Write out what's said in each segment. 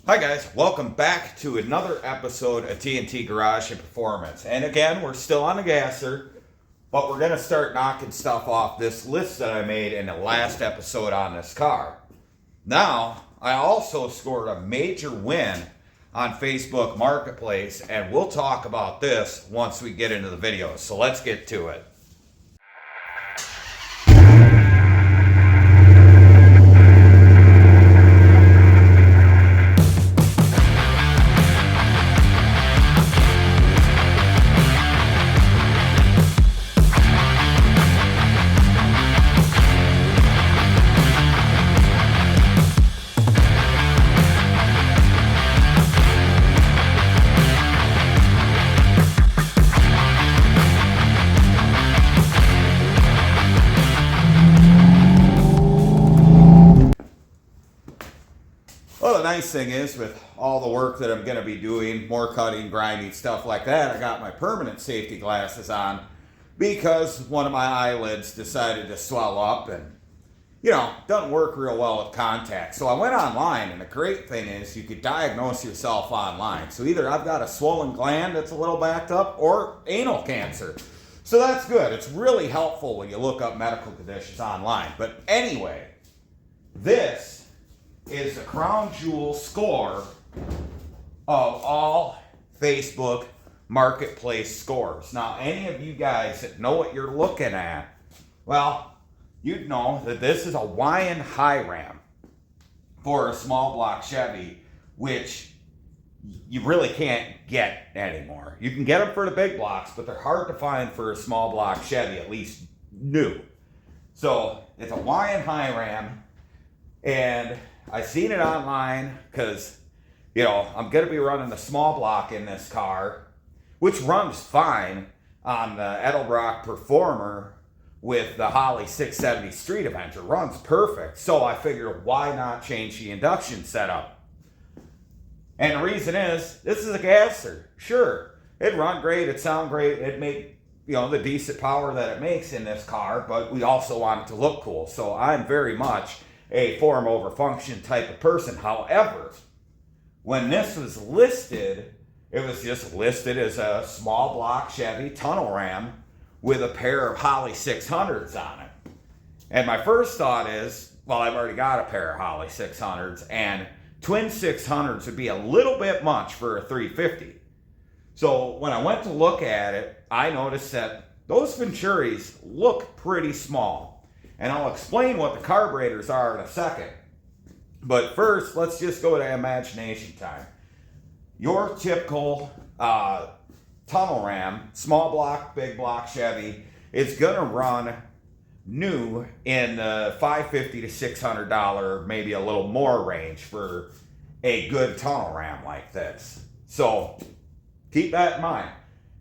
Hi guys, welcome back to another episode of T.N.T. Garage and Performance. And again, we're still on the gasser, but we're going to start knocking stuff off this list that I made in the last episode on this car. Now, I also scored a major win on Facebook Marketplace, and we'll talk about this once we get into the video. So let's get to it. Well, the nice thing is, with all the work that I'm going to be doing, more cutting, grinding, stuff like that, I got my permanent safety glasses on because one of my eyelids decided to swell up and, doesn't work real well with contact. So I went online, and the great thing is you could diagnose yourself online. So either I've got a swollen gland that's a little backed up or anal cancer. So that's good. It's really helpful when you look up medical conditions online. But anyway, this is the crown jewel score of all Facebook Marketplace scores. Now, any of you guys that know what you're looking at, well, you'd know that this is a Hawaiian high ram for a small block Chevy, which you really can't get anymore. You can get them for the big blocks, but they're hard to find for a small block Chevy, at least new. So it's a Hawaiian high ram, and I seen it online because, I'm going to be running the small block in this car, which runs fine on the Edelbrock Performer with the Holley 670 Street Avenger. Runs perfect. So I figured, why not change the induction setup? And the reason is, this is a gasser. Sure, it'd run great, it'd sound great, it'd make, the decent power that it makes in this car, but we also want it to look cool. So I'm very much a form over function type of person. However, when this was listed, it was just listed as a small block Chevy tunnel ram with a pair of Holley 600s on it. And my first thought is, well, I've already got a pair of Holley 600s, and twin 600s would be a little bit much for a 350. So when I went to look at it, I noticed that those Venturis look pretty small. And I'll explain what the carburetors are in a second. But first, let's just go to imagination time. Your typical tunnel ram, small block, big block Chevy, is going to run new in the $550 to $600, maybe a little more range for a good tunnel ram like this. So keep that in mind.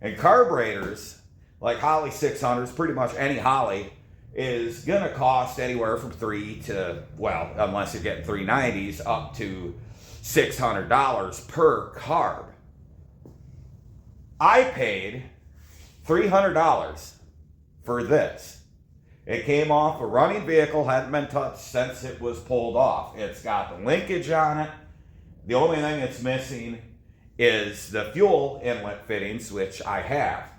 And carburetors, like Holley 600s, pretty much any Holley, is going to cost anywhere from $3 to, well, unless you're getting 390s, up to $600 per carb. I paid $300 for this. It came off a running vehicle, hadn't been touched since it was pulled off. It's got the linkage on it. The only thing it's missing is the fuel inlet fittings, which I have.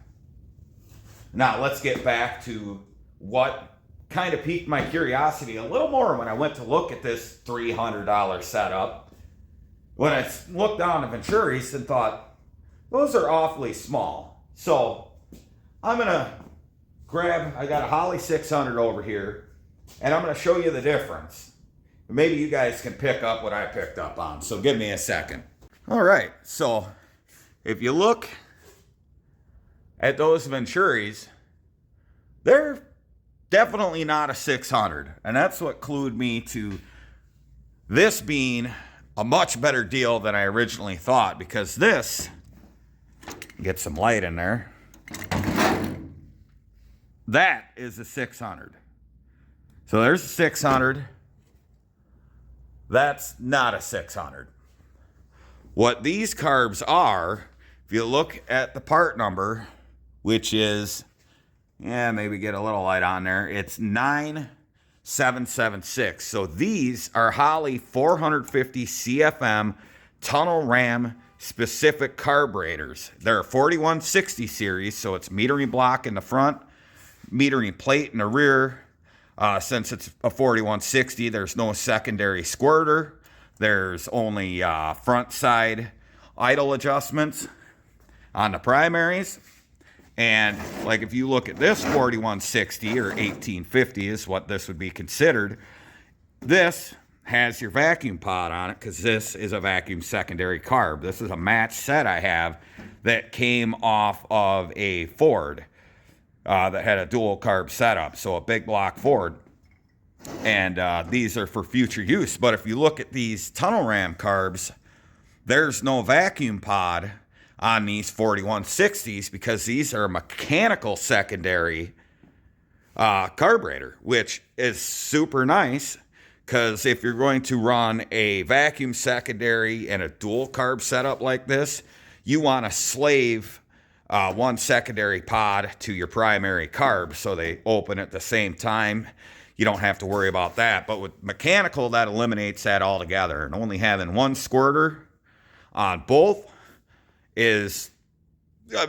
Now, let's get back to what kind of piqued my curiosity a little more when I went to look at this $300 setup. When I looked down the Venturis and thought, those are awfully small. So I'm going to I got a Holley 600 over here, and I'm going to show you the difference. Maybe you guys can pick up what I picked up on. So give me a second. All right. So if you look at those Venturis, they're definitely not a 600. And that's what clued me to this being a much better deal than I originally thought, because this, get some light in there, that is a 600. So there's a 600. That's not a 600. What these carbs are, if you look at the part number, which is, maybe get a little light on there, it's 9776. So these are Holley 450 CFM tunnel ram specific carburetors. They're a 4160 series, so it's metering block in the front, metering plate in the rear. Since it's a 4160, there's no secondary squirter. There's only front side idle adjustments on the primaries. And like if you look at this 4160 or 1850 is what this would be considered, this has your vacuum pod on it because this is a vacuum secondary carb. This is a match set I have that came off of a Ford that had a dual carb setup, so a big block Ford. And these are for future use. But if you look at these tunnel ram carbs, there's no vacuum pod on these 4160s because these are a mechanical secondary carburetor, which is super nice because if you're going to run a vacuum secondary and a dual carb setup like this, you want to slave one secondary pod to your primary carb so they open at the same time. You don't have to worry about that. But with mechanical, that eliminates that altogether. And only having one squirter on both is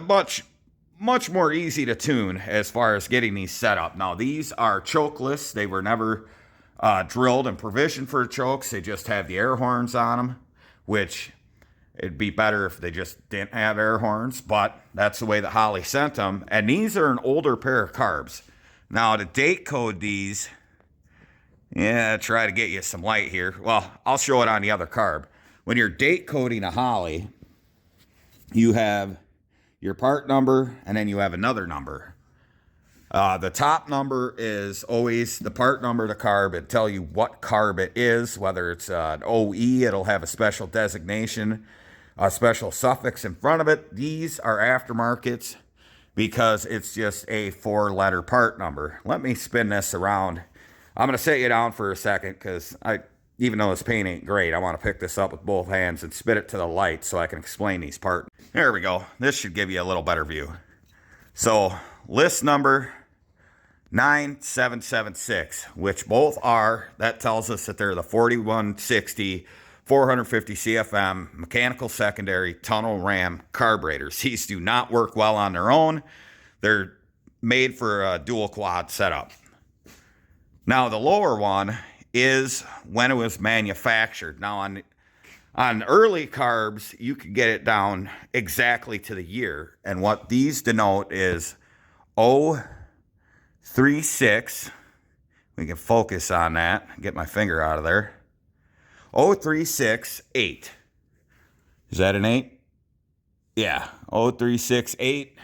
much more easy to tune as far as getting these set up. Now, these are chokeless. They were never drilled and provisioned for chokes. They just have the air horns on them, which it'd be better if they just didn't have air horns, but that's the way that Holley sent them. And these are an older pair of carbs. Now, to date code these, try to get you some light here. Well, I'll show it on the other carb. When you're date coding a Holley, you have your part number, and then you have another number. The top number is always the part number of the carb. It'll tell you what carb it is, whether it's an OE, it'll have a special designation, a special suffix in front of it. These are aftermarkets because it's just a 4-letter part number. Let me spin this around. I'm going to set you down for a second because even though this paint ain't great, I want to pick this up with both hands and spit it to the light so I can explain these parts. There we go. This should give you a little better view. So list number 9776, which both are, that tells us that they're the 4160, 450 CFM, mechanical secondary, tunnel ram carburetors. These do not work well on their own. They're made for a dual quad setup. Now, the lower one is when it was manufactured. Now, on early carbs, you could get it down exactly to the year. And what these denote is 036. We can focus on that. Get my finger out of there. 0368. Is that an 8? Yeah, 0368.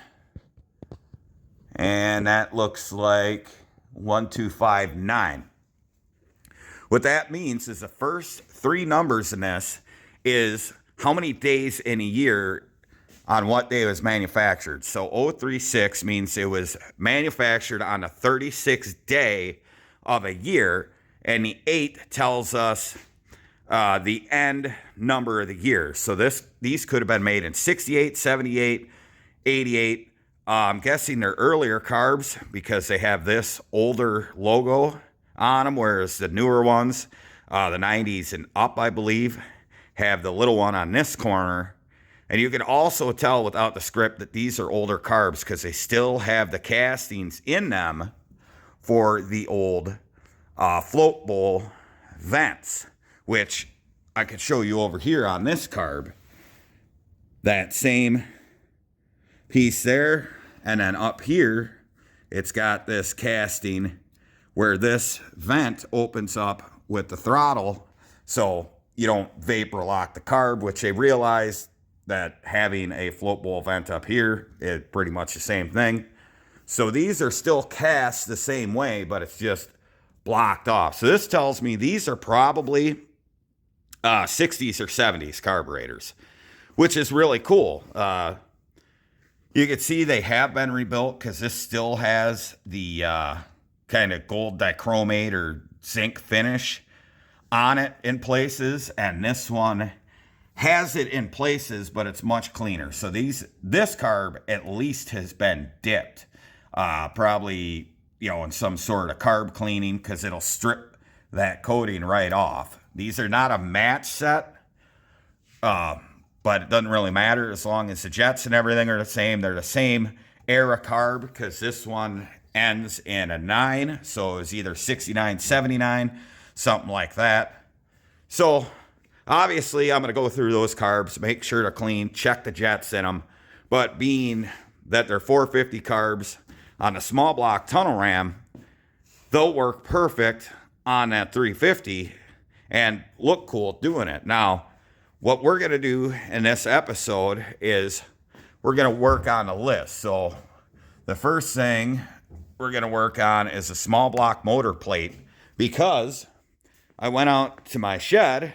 And that looks like 1259. What that means is the first 3 numbers in this is how many days in a year on what day it was manufactured. So 036 means it was manufactured on the 36th day of a year, and the 8 tells us the end number of the year. So these could have been made in 68, 78, 88. I'm guessing they're earlier carbs because they have this older logo on them, whereas the newer ones, the 90s and up, I believe, have the little one on this corner. And you can also tell without the script that these are older carbs because they still have the castings in them for the old float bowl vents, which I could show you over here on this carb. That same piece there, and then up here, it's got this casting where this vent opens up with the throttle so you don't vapor lock the carb, which they realized that having a float bowl vent up here is pretty much the same thing. So these are still cast the same way, but it's just blocked off. So this tells me these are probably 60s or 70s carburetors, which is really cool. You can see they have been rebuilt because this still has the kind of gold dichromate or zinc finish on it in places, and this one has it in places, but it's much cleaner. So this carb at least has been dipped, probably in some sort of carb cleaning because it'll strip that coating right off. These are not a match set, But it doesn't really matter as long as the jets and everything are the same. They're the same era carb because this one ends in a 9. So it's either 69, 79, something like that. So obviously I'm going to go through those carbs, make sure they're clean, check the jets in them. But being that they're 450 carbs on the small block tunnel ram, they'll work perfect on that 350 and look cool doing it. Now, what we're going to do in this episode is we're going to work on a list. So the first thing we're going to work on is a small block motor plate, because I went out to my shed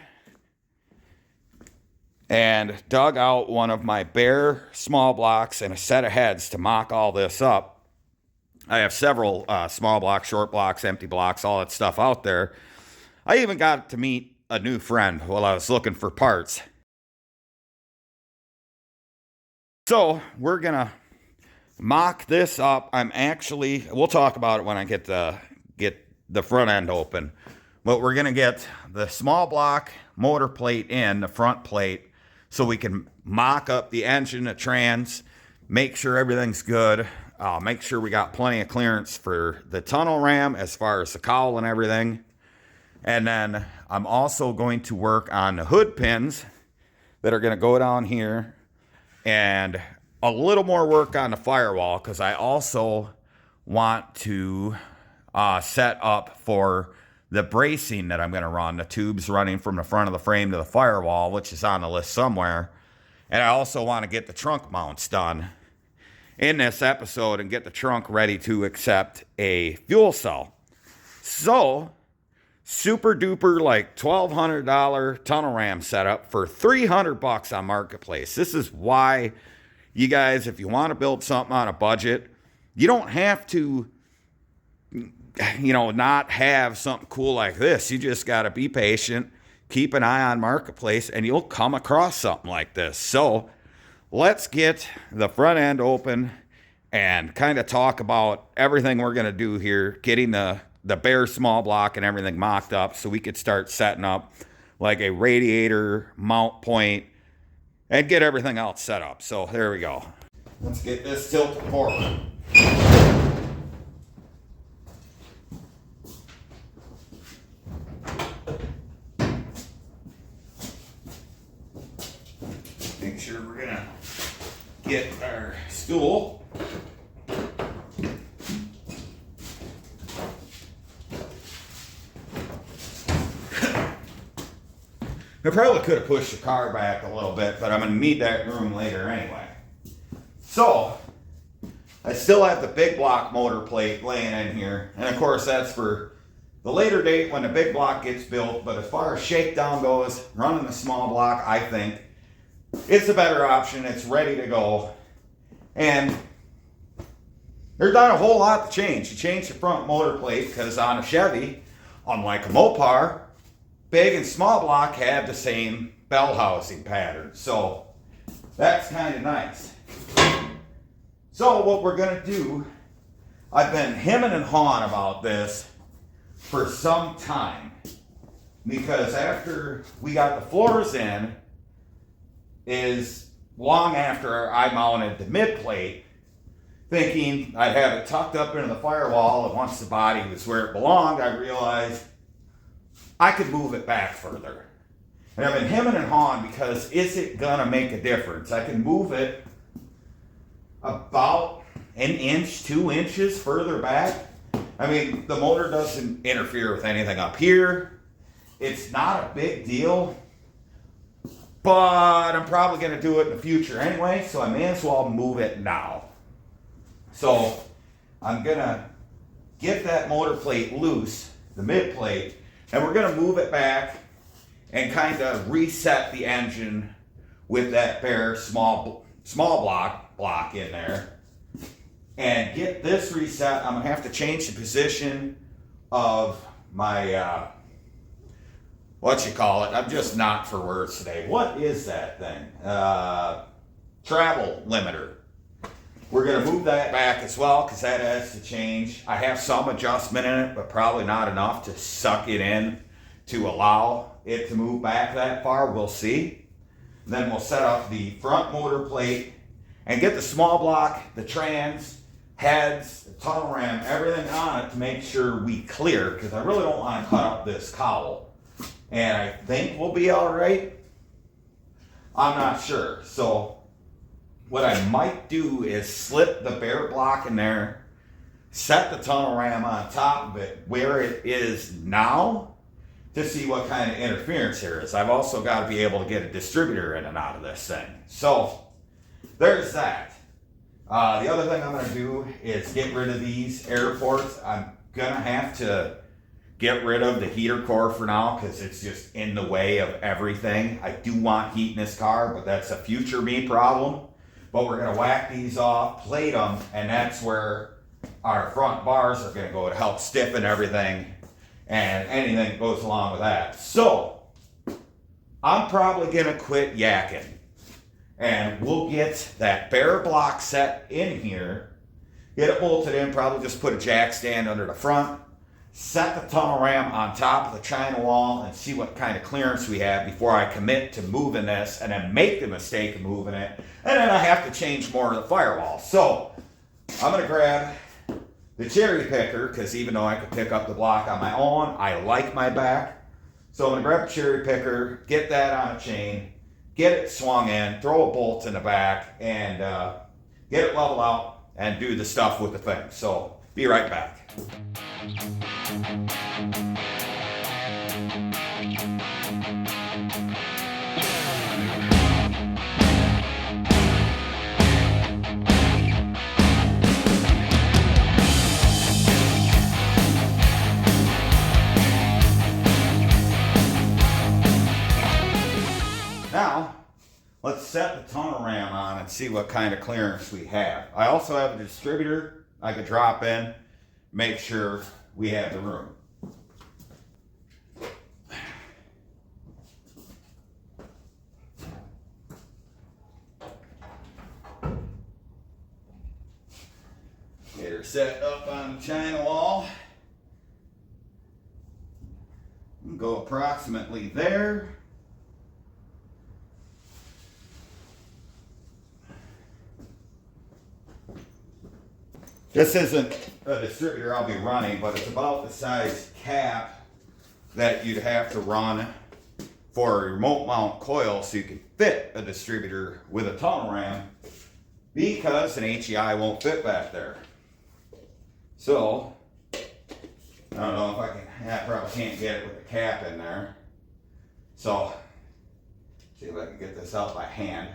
and dug out one of my bare small blocks and a set of heads to mock all this up. I have several small blocks, short blocks, empty blocks, all that stuff out there. I even got to meet a new friend while I was looking for parts. So we're going to mock this up. We'll talk about it when I get the front end open. But we're going to get the small block motor plate in, the front plate, so we can mock up the engine, the trans, make sure everything's good, make sure we got plenty of clearance for the tunnel ram as far as the cowl and everything. And then I'm also going to work on the hood pins that are going to go down here, and a little more work on the firewall, because I also want to set up for the bracing that I'm going to run, the tubes running from the front of the frame to the firewall, which is on the list somewhere. And I also want to get the trunk mounts done in this episode and get the trunk ready to accept a fuel cell. So, super duper like $1,200 tunnel ram setup for $300 on Marketplace. This is why you guys, if you want to build something on a budget, you don't have to, not have something cool like this. You just got to be patient, keep an eye on Marketplace, and you'll come across something like this. So let's get the front end open and kind of talk about everything we're going to do here, getting the bare small block and everything mocked up so we could start setting up like a radiator mount point and get everything else set up. So there we go. Let's get this tilted forward. Make sure we're gonna get our stool. I probably could have pushed the car back a little bit, but I'm going to need that room later anyway. So, I still have the big block motor plate laying in here. And of course, that's for the later date when the big block gets built. But as far as shakedown goes, running the small block, I think it's a better option. It's ready to go. And there's not a whole lot to change. You change the front motor plate because on a Chevy, unlike a Mopar, big and small block have the same bell housing pattern. So that's kind of nice. So what we're going to do, I've been hemming and hawing about this for some time, because after we got the floors in is long after I mounted the mid plate, thinking I'd have it tucked up into the firewall, and once the body was where it belonged, I realized I could move it back further. And I've been hemming and hawing because is it gonna make a difference? I can move it about an inch, 2 inches further back. I mean, the motor doesn't interfere with anything up here. It's not a big deal, but I'm probably gonna do it in the future anyway, so I may as well move it now. So I'm gonna get that motor plate loose, the mid plate, and we're going to move it back and kind of reset the engine with that bare small block in there. And get this reset. I'm going to have to change the position of my, I'm just not for words today. What is that thing? Travel limiter. We're going to move that back as well because that has to change. I have some adjustment in it, but probably not enough to suck it in to allow it to move back that far. We'll see. Then we'll set up the front motor plate and get the small block, the trans, heads, the tunnel ram, everything on it to make sure we clear, because I really don't want to cut up this cowl. And I think we'll be all right. I'm not sure. So what I might do is slip the bare block in there, set the tunnel ram on top of it where it is now to see what kind of interference there is. I've also got to be able to get a distributor in and out of this thing. So there's that. The other thing I'm going to do is get rid of these air ports. I'm going to have to get rid of the heater core for now because it's just in the way of everything. I do want heat in this car, but that's a future me problem. But we're going to whack these off, plate them, and that's where our front bars are going to go to help stiffen everything and anything that goes along with that. So I'm probably going to quit yakking, and we'll get that bare block set in here, get it bolted in, probably just put a jack stand under the front, set the tunnel ram on top of the China wall and see what kind of clearance we have before I commit to moving this and then make the mistake of moving it. And then I have to change more of the firewall. So I'm going to grab the cherry picker, because even though I could pick up the block on my own, I like my back. So I'm going to grab the cherry picker, get that on a chain, get it swung in, throw a bolt in the back, and get it leveled out and do the stuff with the thing. So be right back. Now, let's set the tunnel ram on and see what kind of clearance we have. I also have a distributor I could drop in, make sure we have the room. Get her set up on the China wall. Go approximately there. This isn't a distributor I'll be running, but it's about the size cap that you'd have to run for a remote mount coil so you can fit a distributor with a tunnel ram, because an HEI won't fit back there. So, I don't know if I can, I probably can't get it with the cap in there. So, see if I can get this out by hand.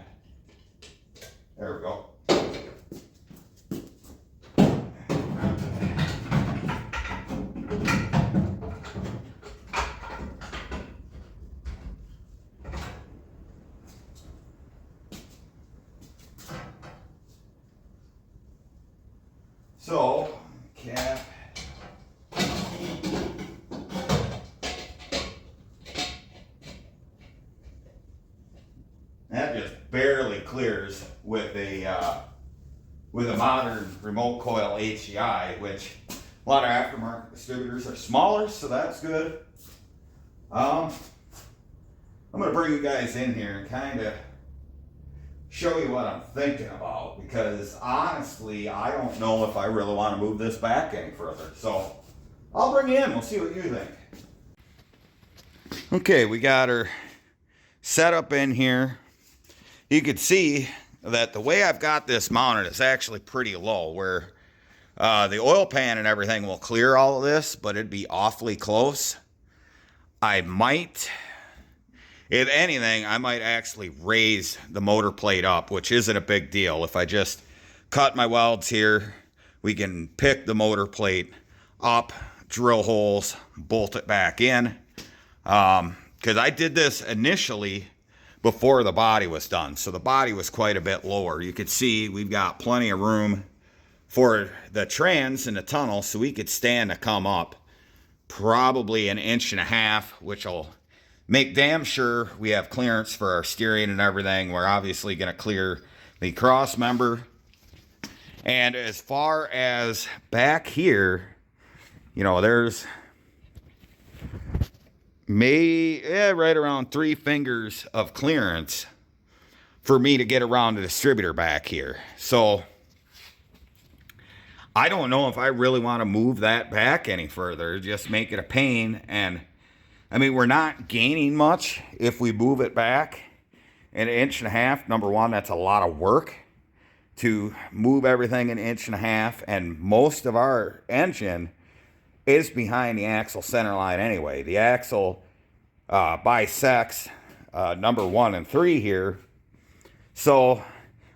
There we go. So, cap. That just barely clears with a modern remote coil HEI, which a lot of aftermarket distributors are smaller, so that's good. I'm going to bring you guys in here and kind of show you what I'm thinking about, because honestly, I don't know if I really want to move this back any further. So I'll bring you in. We'll see what you think. Okay, we got her set up in here. You can see that the way I've got this mounted is actually pretty low, where the oil pan and everything will clear all of this, but it'd be awfully close. I might, if anything, I might actually raise the motor plate up, which isn't a big deal. If I just cut my welds here, we can pick the motor plate up, drill holes, bolt it back in. Because I did this initially before the body was done. So the body was quite a bit lower. You could see we've got plenty of room for the trans in the tunnel, so we could stand to come up probably 1.5 inches, which will make damn sure we have clearance for our steering and everything. We're obviously going to clear the cross member. And as far as back here, you know, there's right around 3 fingers of clearance for me to get around the distributor back here. So I don't know if I really want to move that back any further, just make it a pain. And I mean, we're not gaining much if we move it back an inch and a half. Number one, that's a lot of work to move everything an inch and a half, and most of our engine is behind the axle center line anyway. The axle bisects number 1 and 3 here. So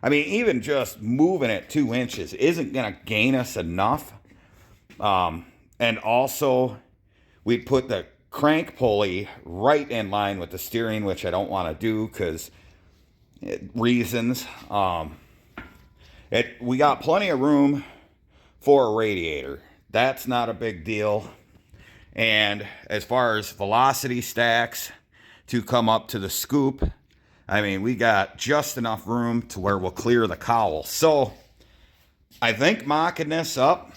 I mean, even just moving it 2 inches isn't going to gain us enough. And also, we put the crank pulley right in line with the steering, which I don't want to do because reasons. We got plenty of room for a radiator. That's not a big deal. And as far as velocity stacks to come up to the scoop, I mean, we got just enough room to where we'll clear the cowl. So I think mocking this up,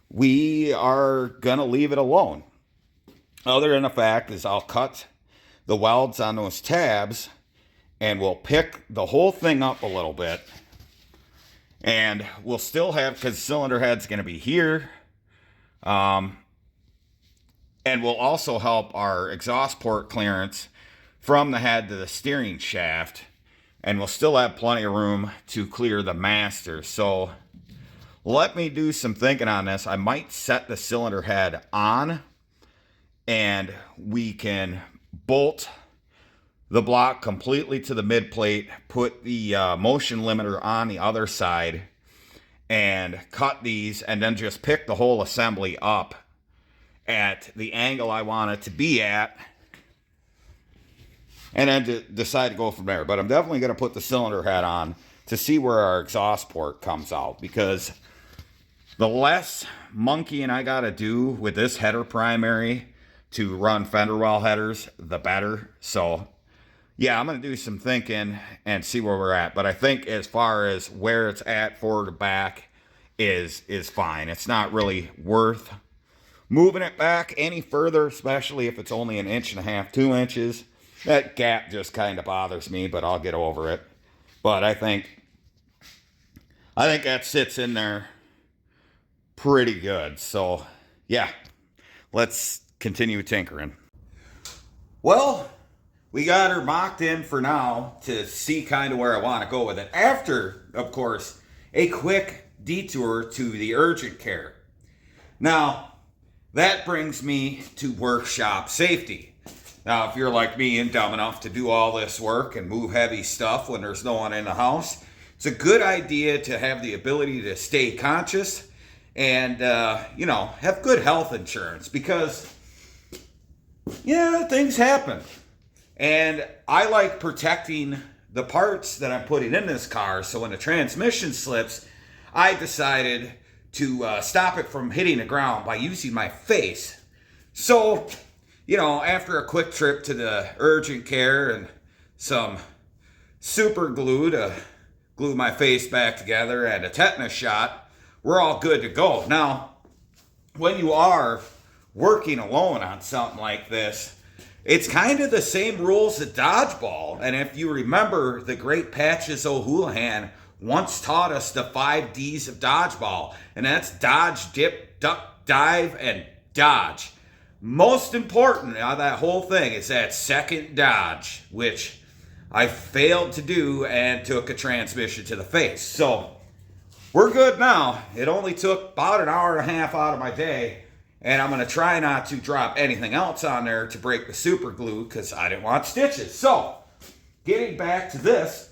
we are going to leave it alone. Other than the fact is I'll cut the welds on those tabs and we'll pick the whole thing up a little bit. And we'll still have, because the cylinder head's going to be here. And we'll also help our exhaust port clearance from the head to the steering shaft, and we'll still have plenty of room to clear the master. So let me do some thinking on this. I might set the cylinder head on, and we can bolt the block completely to the mid plate, put the motion limiter on the other side, and cut these, and then just pick the whole assembly up at the angle I want it to be at, and then decide to go from there. But I'm definitely going to put the cylinder head on to see where our exhaust port comes out, because the less monkeying I got to do with this header primary to run Fenderwell headers, the better. So yeah, I'm going to do some thinking and see where we're at. But I think as far as where it's at forward to back is fine. It's not really worth moving it back any further, especially if it's only 1.5 inches, 2 inches. That gap just kind of bothers me, but I'll get over it. But I think that sits in there pretty good. So yeah, let's continue tinkering. Well, we got her mocked in for now to see kind of where I want to go with it. After, of course, a quick detour to the urgent care. Now, that brings me to workshop safety. Now, if you're like me and dumb enough to do all this work and move heavy stuff when there's no one in the house, it's a good idea to have the ability to stay conscious and, have good health insurance, because, things happen. And I like protecting the parts that I'm putting in this car, so when the transmission slips, I decided to stop it from hitting the ground by using my face. So, after a quick trip to the urgent care and some super glue to glue my face back together and a tetanus shot, we're all good to go. Now, when you are working alone on something like this, it's kind of the same rules as dodgeball. And if you remember, the great Patches O'Houlihan once taught us the 5 Ds of dodgeball. And that's dodge, dip, duck, dive, and dodge. Most important out of that whole thing is that second dodge, which I failed to do and took a transmission to the face. So we're good now. It only took about 1.5 hours out of my day. And I'm going to try not to drop anything else on there to break the super glue, because I didn't want stitches. So, getting back to this,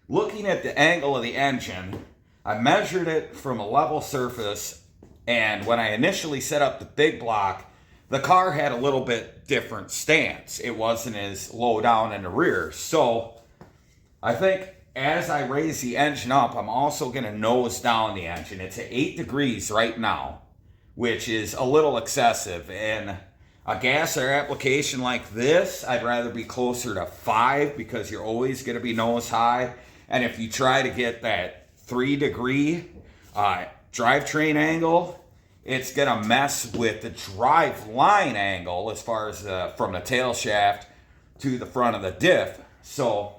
looking at the angle of the engine, I measured it from a level surface, and when I initially set up the big block, the car had a little bit different stance. It wasn't as low down in the rear. So, I think as I raise the engine up, I'm also going to nose down the engine. It's at 8 degrees right now, which is a little excessive. In a gas air application like this, I'd rather be closer to 5, because you're always going to be nose high. And if you try to get that 3 degree drivetrain angle, it's going to mess with the drive line angle as far as from the tail shaft to the front of the diff. So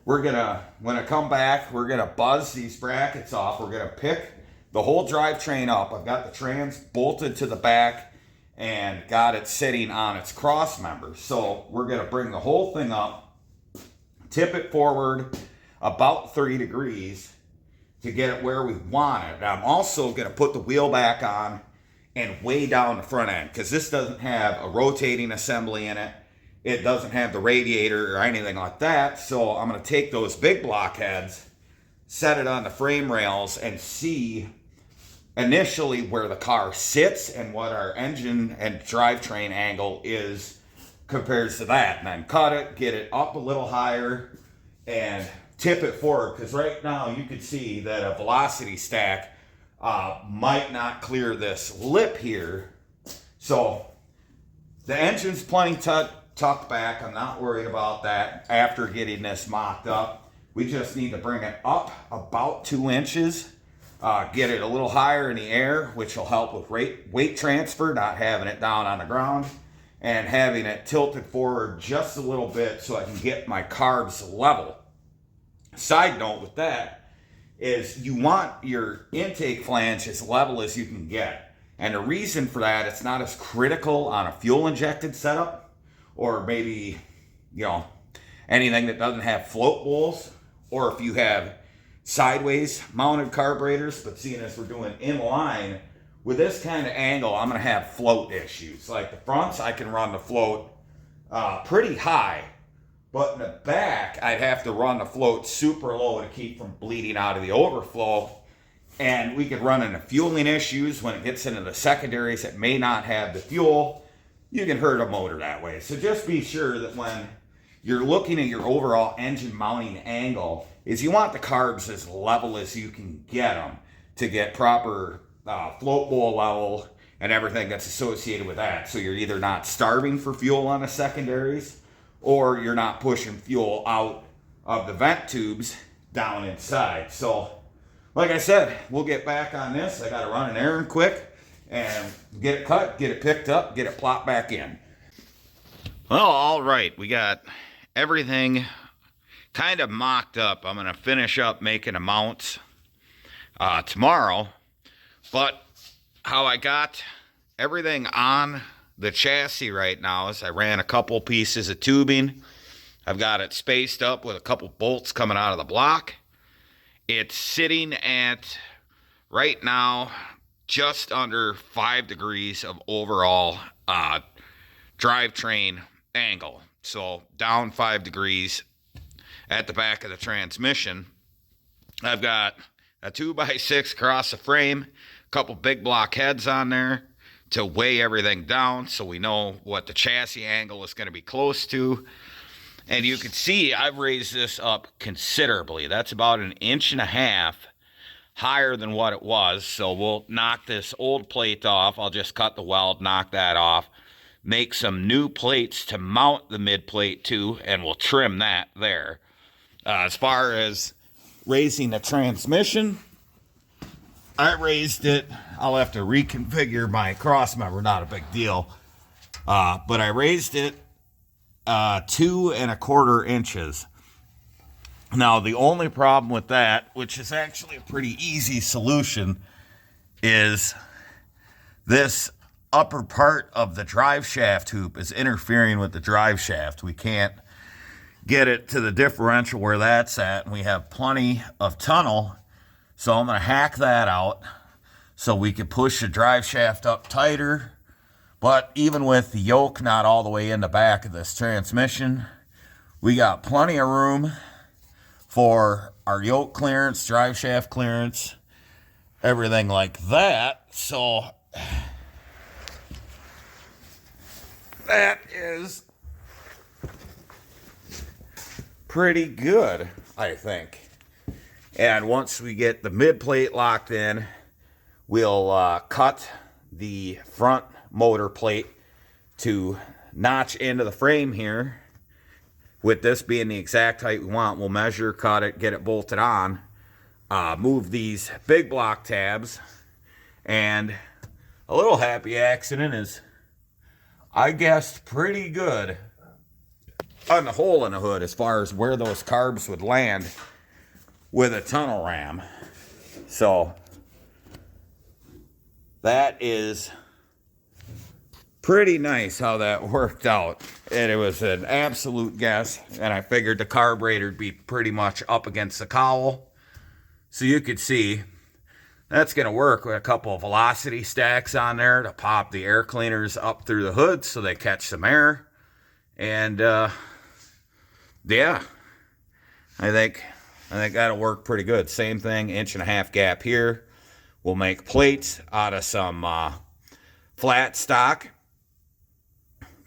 we're gonna, when I come back, we're gonna buzz these brackets off. We're gonna pick the whole drivetrain up. I've got the trans bolted to the back and got it sitting on its cross members. So we're gonna bring the whole thing up, tip it forward about 30 degrees to get it where we want it. Now I'm also gonna put the wheel back on and way down the front end, because this doesn't have a rotating assembly in it. It doesn't have the radiator or anything like that. So I'm gonna take those big block heads, set it on the frame rails, and see initially where the car sits and what our engine and drivetrain angle is compared to that. And then cut it, get it up a little higher, and tip it forward. Because right now you can see that a velocity stack might not clear this lip here. So the engine's plenty tucked back. I'm not worried about that after getting this mocked up. We just need to bring it up about 2 inches, get it a little higher in the air, which will help with weight transfer, not having it down on the ground, and having it tilted forward just a little bit so I can get my carbs level. Side note with that is you want your intake flange as level as you can get. And the reason for that, it's not as critical on a fuel injected setup, or maybe, you know, anything that doesn't have float bowls, or if you have sideways mounted carburetors. But seeing as we're doing inline, with this kind of angle, I'm gonna have float issues. Like the fronts, I can run the float pretty high, but in the back, I'd have to run the float super low to keep from bleeding out of the overflow. And we could run into fueling issues when it gets into the secondaries that may not have the fuel. You can hurt a motor that way. So just be sure that when you're looking at your overall engine mounting angle, is you want the carbs as level as you can get them to get proper float bowl level and everything that's associated with that. So you're either not starving for fuel on the secondaries, or you're not pushing fuel out of the vent tubes down inside. So, like I said, we'll get back on this. I got to run an errand quick and get it cut, get it picked up, get it plopped back in. Well, all right. We got everything kind of mocked up. I'm going to finish up making a mount tomorrow. But how I got everything on the chassis right now is I ran a couple pieces of tubing. I've got it spaced up with a couple bolts coming out of the block. It's sitting at, right now, just under 5 degrees of overall drivetrain angle. So down 5 degrees at the back of the transmission. I've got a 2x6 across the frame, a couple big block heads on there to weigh everything down so we know what the chassis angle is going to be close to. And you can see I've raised this up considerably. That's about 1.5 inches higher than what it was. So we'll knock this old plate off. I'll just cut the weld, knock that off, make some new plates to mount the mid plate to, and we'll trim that there. As far as raising the transmission, I raised it. I'll have to reconfigure my cross member, not a big deal. But I raised it 2.25 inches. Now, the only problem with that, which is actually a pretty easy solution, is this upper part of the drive shaft hoop is interfering with the drive shaft. We can't get it to the differential where that's at, and we have plenty of tunnel. So I'm going to hack that out so we can push the drive shaft up tighter. But even with the yoke not all the way in the back of this transmission, we got plenty of room for our yoke clearance, drive shaft clearance, everything like that. So that is pretty good, I think. And once we get the mid plate locked in, we'll cut the front motor plate to notch into the frame here. With this being the exact height we want, we'll measure, cut it, get it bolted on, move these big block tabs, and a little happy accident is I guessed pretty good on the hole in the hood as far as where those carbs would land with a tunnel ram. So that is pretty nice how that worked out. And it was an absolute guess. And I figured the carburetor would be pretty much up against the cowl. So you could see that's going to work with a couple of velocity stacks on there to pop the air cleaners up through the hood so they catch some air. And yeah, I think that'll work pretty good. Same thing, 1.5-inch gap here. We'll make plates out of some flat stock.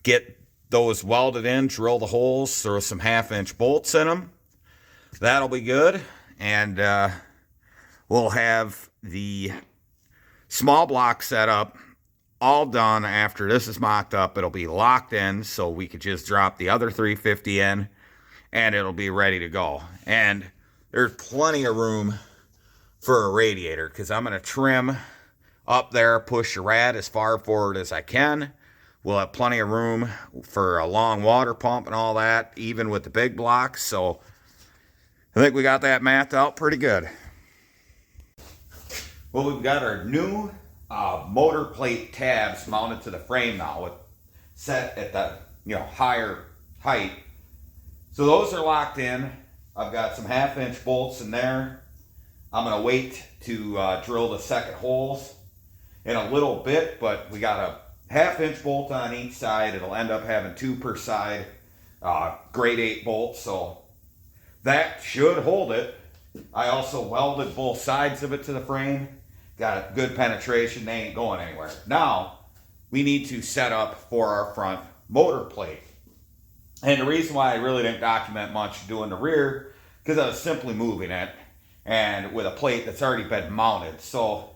Get those welded in, drill the holes, throw some 1/2-inch bolts in them. That'll be good. And we'll have the small block set up all done. After this is mocked up, it'll be locked in, so we could just drop the other 350 in, and it'll be ready to go. And there's plenty of room for a radiator, because I'm going to trim up there, push the rad as far forward as I can. We'll have plenty of room for a long water pump and all that, even with the big blocks. So I think we got that mapped out pretty good. Well, we've got our new motor plate tabs mounted to the frame now, with set at the higher height. So those are locked in. I've got some 1/2-inch bolts in there. I'm going to wait to drill the second holes in a little bit, but we got a 1/2-inch bolt on each side. It'll end up having 2 per side, grade 8 bolts, so that should hold it. I also welded both sides of it to the frame. Got a good penetration. They ain't going anywhere. Now we need to set up for our front motor plate. And the reason why I really didn't document much doing the rear, because I was simply moving it, and with a plate that's already been mounted. So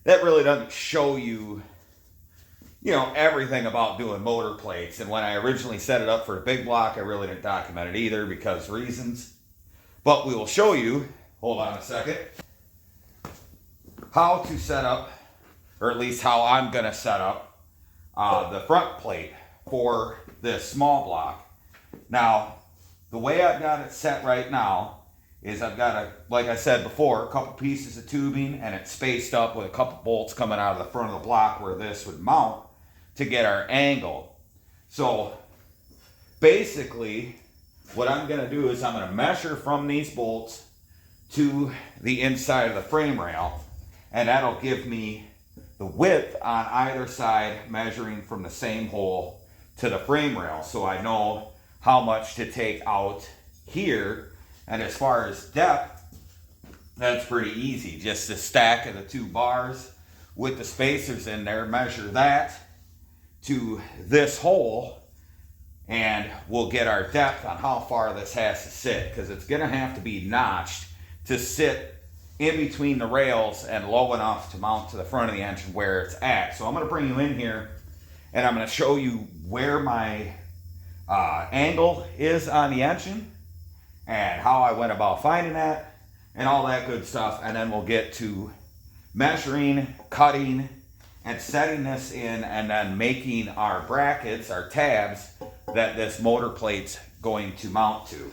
that really doesn't show you, everything about doing motor plates. And when I originally set it up for the big block, I really didn't document it either because reasons. But we will show you, hold on a second, how to set up, or at least how I'm going to set up the front plate for this small block. Now, the way I've got it set right now is I've got, like I said before, a couple pieces of tubing, and it's spaced up with a couple bolts coming out of the front of the block where this would mount to get our angle. So basically what I'm going to do is I'm going to measure from these bolts to the inside of the frame rail, and that'll give me the width on either side, measuring from the same hole to the frame rail, so I know how much to take out here. And as far as depth, that's pretty easy. Just the stack of the 2 bars with the spacers in there, measure that to this hole, and we'll get our depth on how far this has to sit, because it's going to have to be notched to sit in between the rails and low enough to mount to the front of the engine where it's at. So I'm going to bring you in here, and I'm going to show you where my angle is on the engine and how I went about finding that and all that good stuff. And then we'll get to measuring, cutting, and setting this in, and then making our brackets, our tabs, that this motor plate's going to mount to.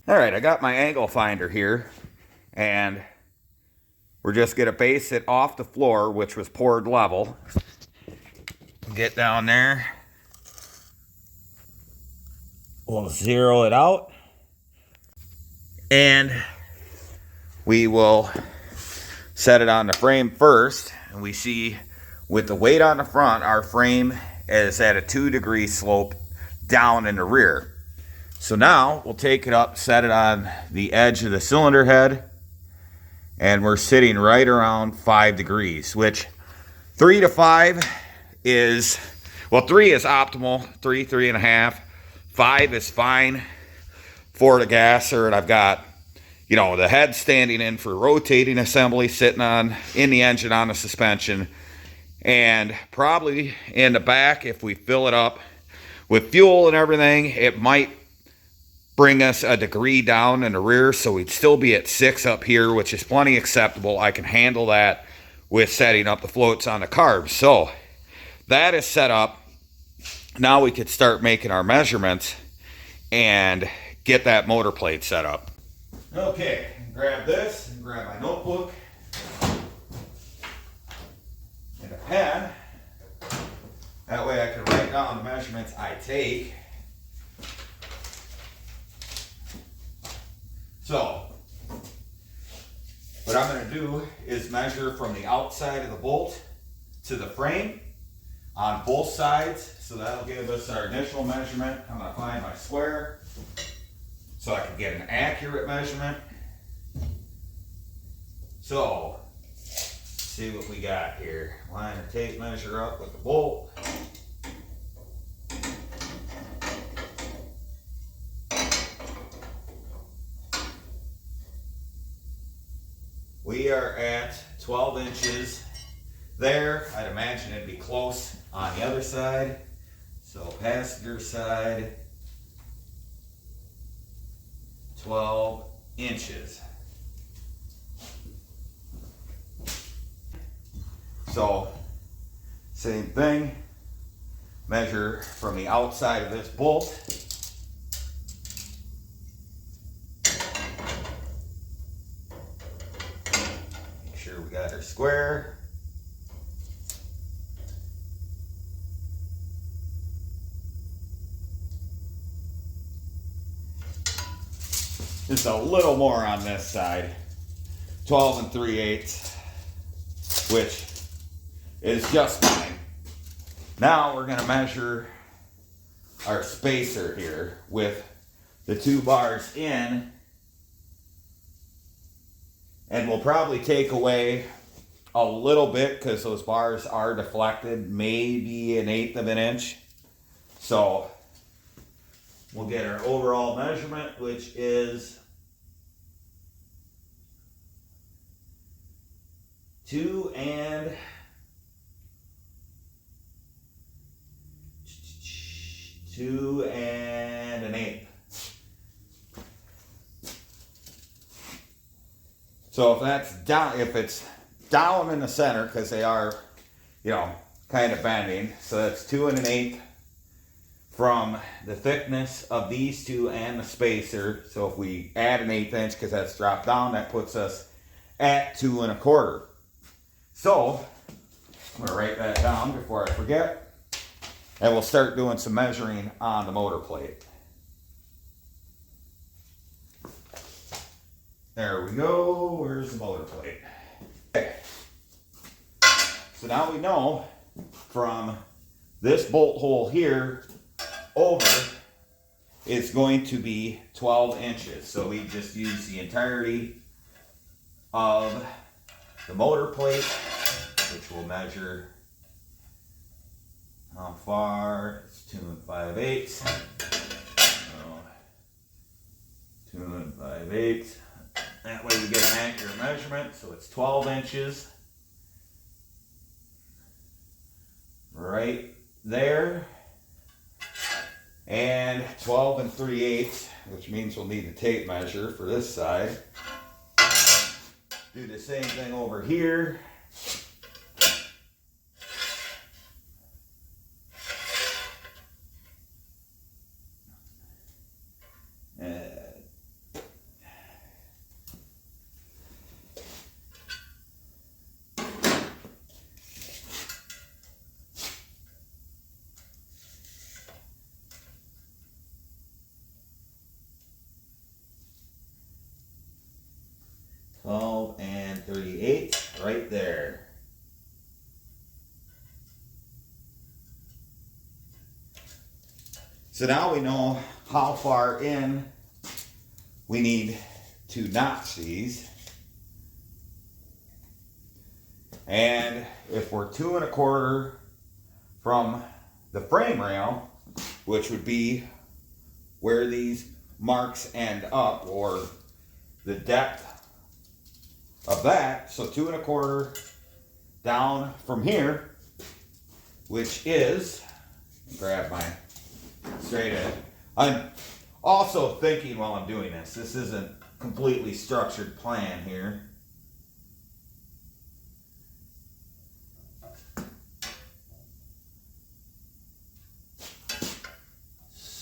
All right, I got my angle finder here, and we're just going to base it off the floor, which was poured level. Get down there. We'll zero it out, and we will set it on the frame first. And we see with the weight on the front, our frame is at a 2-degree slope down in the rear. So now we'll take it up, set it on the edge of the cylinder head, and we're sitting right around 5 degrees, which 3 to 5 is, well, 3 is optimal, 3.5. 5 is fine for the gasser, and I've got, the head standing in for rotating assembly, sitting in the engine on the suspension, and probably in the back, if we fill it up with fuel and everything, it might bring us a degree down in the rear, so we'd still be at 6 up here, which is plenty acceptable. I can handle that with setting up the floats on the carbs. So that is set up. now we could start making our measurements and get that motor plate set up. Okay, grab this and grab my notebook and a pen. That way I can write down the measurements I take. So, what I'm going to do is measure from the outside of the bolt to the frame on both sides. So that'll give us our initial measurement. I'm going to find my square so I can get an accurate measurement. So, let's see what we got here. Line our tape measure up with the bolt. We are at 12 inches there. I'd imagine it'd be close on the other side. So passenger side, 12 inches. So same thing, measure from the outside of this bolt. Make sure we got our square. Just a little more on this side, 12 3/8, which is just fine. Now we're going to measure our spacer here with the 2 bars in, and we'll probably take away a little bit because those bars are deflected, maybe 1/8 of an inch. So we'll get our overall measurement, which is 2 and 1/8. So if that's down, if it's down in the center, because they are, kind of bending, so that's 2 1/8 from the thickness of these two and the spacer. So if we add 1/8 inch, because that's dropped down, that puts us at 2 1/4. So I'm gonna write that down before I forget. And we'll start doing some measuring on the motor plate. There we go. Where's the motor plate? Okay. So now we know from this bolt hole here over, it's going to be 12 inches. So we just use the entirety of the motor plate, which will measure how far. It's 2 5/8. So 2 5/8. That way we get an accurate measurement. So it's 12 inches right there, and 12 3/8, which means we'll need a tape measure for this side. Do the same thing over here. And 38 right there. So now we know how far in we need to notch these. And if we're 2 1/4 from the frame rail, which would be where these marks end up, or the depth of that, so 2 1/4 down from here, which is, grab my straight edge. I'm also thinking while I'm doing this isn't completely structured plan here.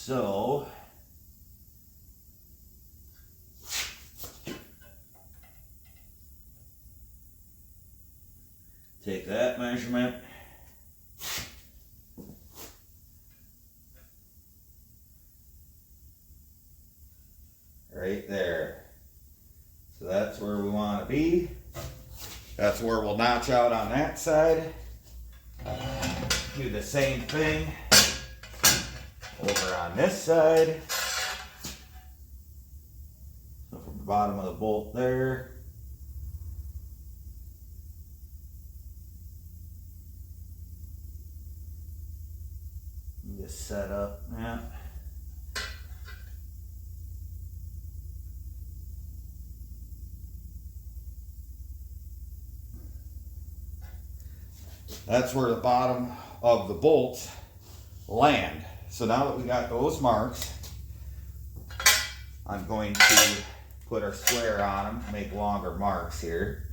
So take that measurement. Right there. So that's where we want to be. That's where we'll notch out on that side. Do the same thing over on this side. So from the bottom of the bolt there. Just set up that. That's where the bottom of the bolts land. So now that we got those marks, I'm going to put our square on them, make longer marks here.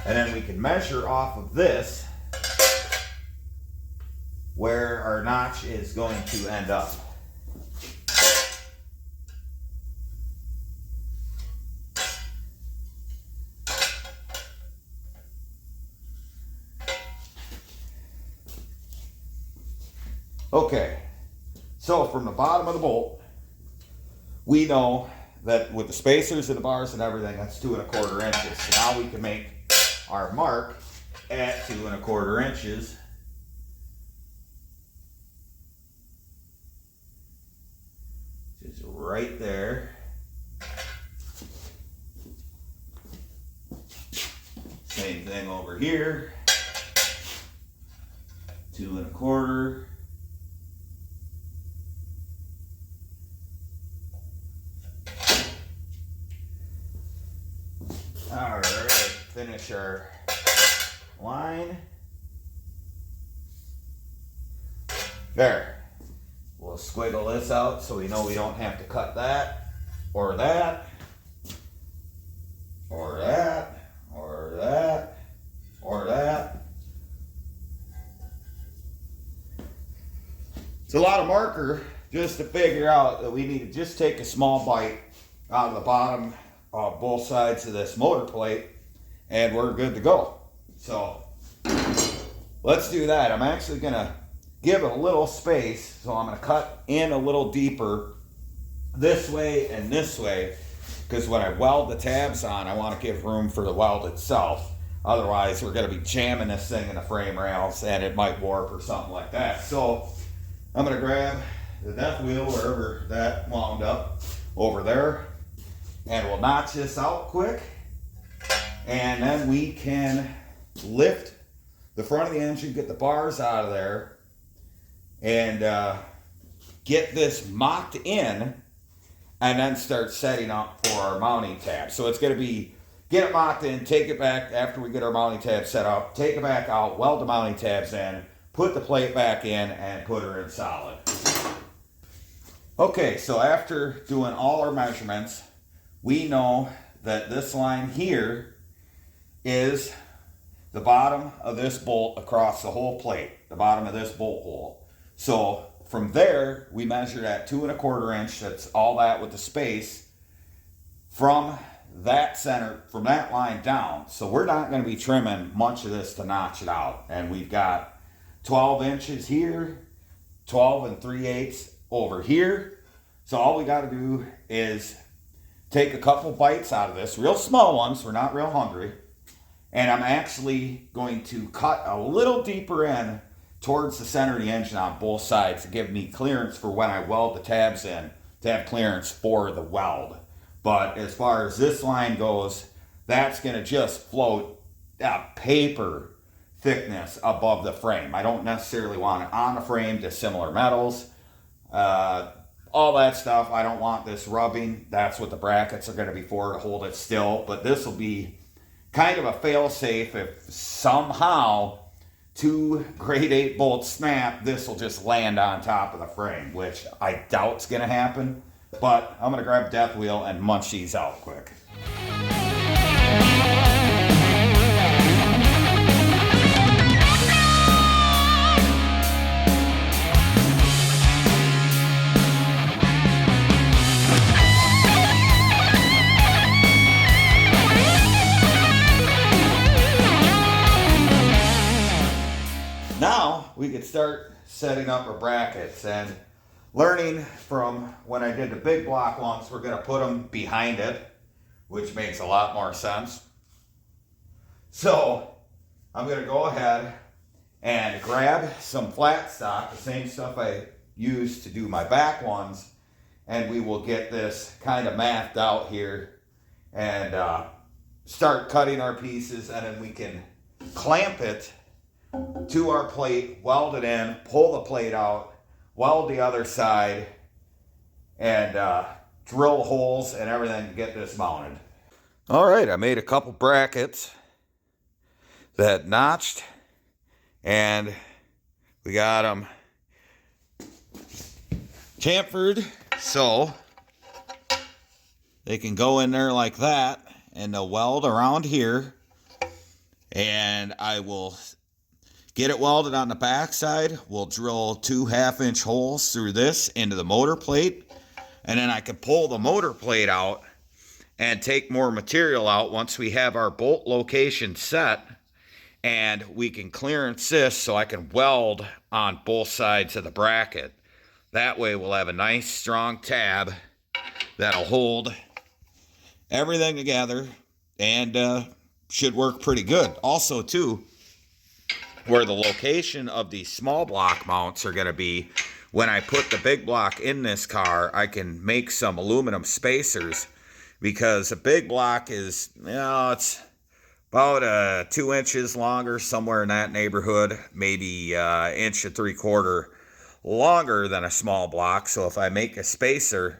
And then we can measure off of this where our notch is going to end up. Okay, so from the bottom of the bolt, we know that with the spacers and the bars and everything, that's 2 1/4 inches. So now we can make our mark at 2 1/4 inches. Just right there. Same thing over here. 2 1/4. All right, finish our line. There. We'll squiggle this out so we know we don't have to cut that, or that, or that, or that, or that. It's a lot of marker just to figure out that we need to just take a small bite out of the bottom of both sides of this motor plate and we're good to go. So let's do that. I'm actually going to give it a little space, so I'm going to cut in a little deeper this way and this way, because when I weld the tabs on, I want to give room for the weld itself. Otherwise, we're going to be jamming this thing in the frame rails and it might warp or something like that. So I'm going to grab the death wheel, wherever that wound up, over there, and we'll notch this out quick, and then we can lift the front of the engine, get the bars out of there, and get this mocked in, and then start setting up for our mounting tab. So it's going to be get it mocked in, take it back after we get our mounting tab set up, take it back out, weld the mounting tabs in, put the plate back in, and put her in solid. Okay, so after doing all our measurements, we know that this line here is the bottom of this bolt across the whole plate, the bottom of this bolt hole. So from there, we measured at 2 1/4 inch, that's all that with the space, from that center, from that line down. So we're not going to be trimming much of this to notch it out. And we've got 12 inches here, 12 3/8 over here. So all we got to do is take a couple bites out of this, real small ones, we're not real hungry. And I'm actually going to cut a little deeper in towards the center of the engine on both sides to give me clearance for when I weld the tabs in, to have clearance for the weld. But as far as this line goes, that's going to just float paper thickness above the frame. I don't necessarily want it on the frame to similar metals. All that stuff, I don't want this rubbing. That's what the brackets are going to be for, to hold it still. But this will be kind of a fail-safe. If somehow 2 grade 8 bolts snap, this will just land on top of the frame, which I doubt's going to happen. But I'm going to grab a death wheel and munch these out quick. setting up our brackets, and learning from when I did the big block ones, we're going to put them behind it, which makes a lot more sense. So I'm going to go ahead and grab some flat stock, the same stuff I used to do my back ones, and we will get this kind of mathed out here and start cutting our pieces, and then we can clamp it to our plate, weld it in, pull the plate out, weld the other side, and drill holes and everything to get this mounted. All right, I made a couple brackets that notched, and we got them chamfered so they can go in there like that, and they'll weld around here, and I will get it welded on the back side. We'll drill 2 half-inch holes through this into the motor plate, and then I can pull the motor plate out and take more material out once we have our bolt location set, and we can clearance this so I can weld on both sides of the bracket. That way we'll have a nice strong tab that'll hold everything together and should work pretty good. Also too, where the location of these small block mounts are going to be, when I put the big block in this car, I can make some aluminum spacers, because a big block is, you know, it's about 2 inches longer, somewhere in that neighborhood, maybe 1 3/4 inches longer than a small block. So if I make a spacer,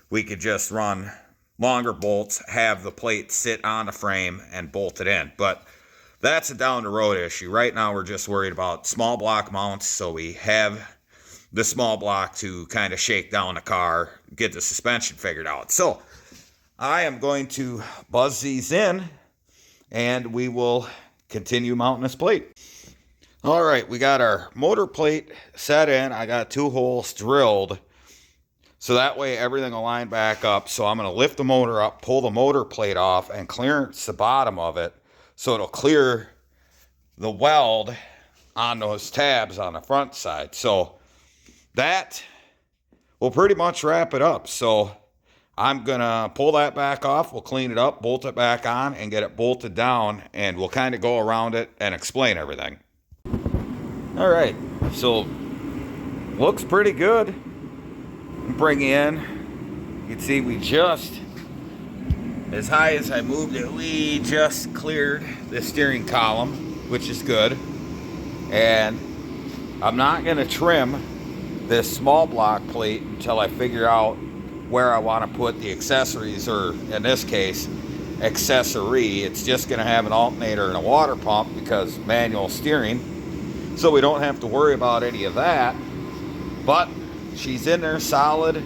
we could just run longer bolts, have the plate sit on the frame, and bolt it in. But that's a down the road issue. Right now we're just worried about small block mounts, so we have the small block to kind of shake down the car, get the suspension figured out. So I am going to buzz these in, and we will continue mounting this plate. All right, we got our motor plate set in. I got 2 holes drilled, so that way everything will line back up. So I'm going to lift the motor up, pull the motor plate off, and clearance the bottom of it, so it'll clear the weld on those tabs on the front side. So that will pretty much wrap it up. So I'm going to pull that back off. We'll clean it up, bolt it back on, and get it bolted down, and we'll kind of go around it and explain everything. All right, so looks pretty good. Bring in, you can see we just, as high as I moved it, we just cleared the steering column, which is good. And I'm not going to trim this small block plate until I figure out where I want to put the accessories, or in this case, accessory. It's just going to have an alternator and a water pump because manual steering. So we don't have to worry about any of that. But she's in there solid.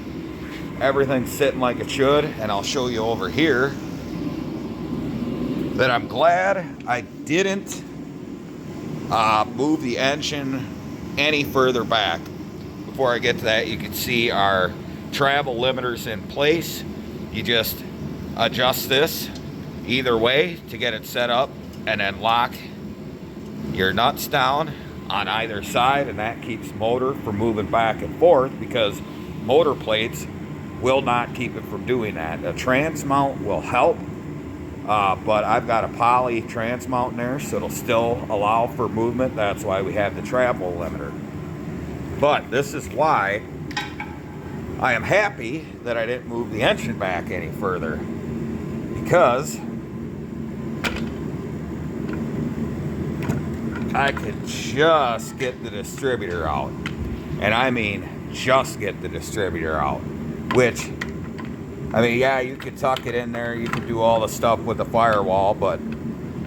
Everything's sitting like it should. And I'll show you over here that I'm glad I didn't move the engine any further back. Before I get to that, you can see our travel limiters in place. You just adjust this either way to get it set up, and then lock your nuts down on either side, and that keeps motor from moving back and forth, because motor plates will not keep it from doing that. A trans mount will help, but I've got a poly trans mount in there, so it'll still allow for movement. That's why we have the travel limiter. But this is why I am happy that I didn't move the engine back any further, because I could just get the distributor out. And I mean just get the distributor out. Which, I mean, yeah, you could tuck it in there, you could do all the stuff with the firewall, but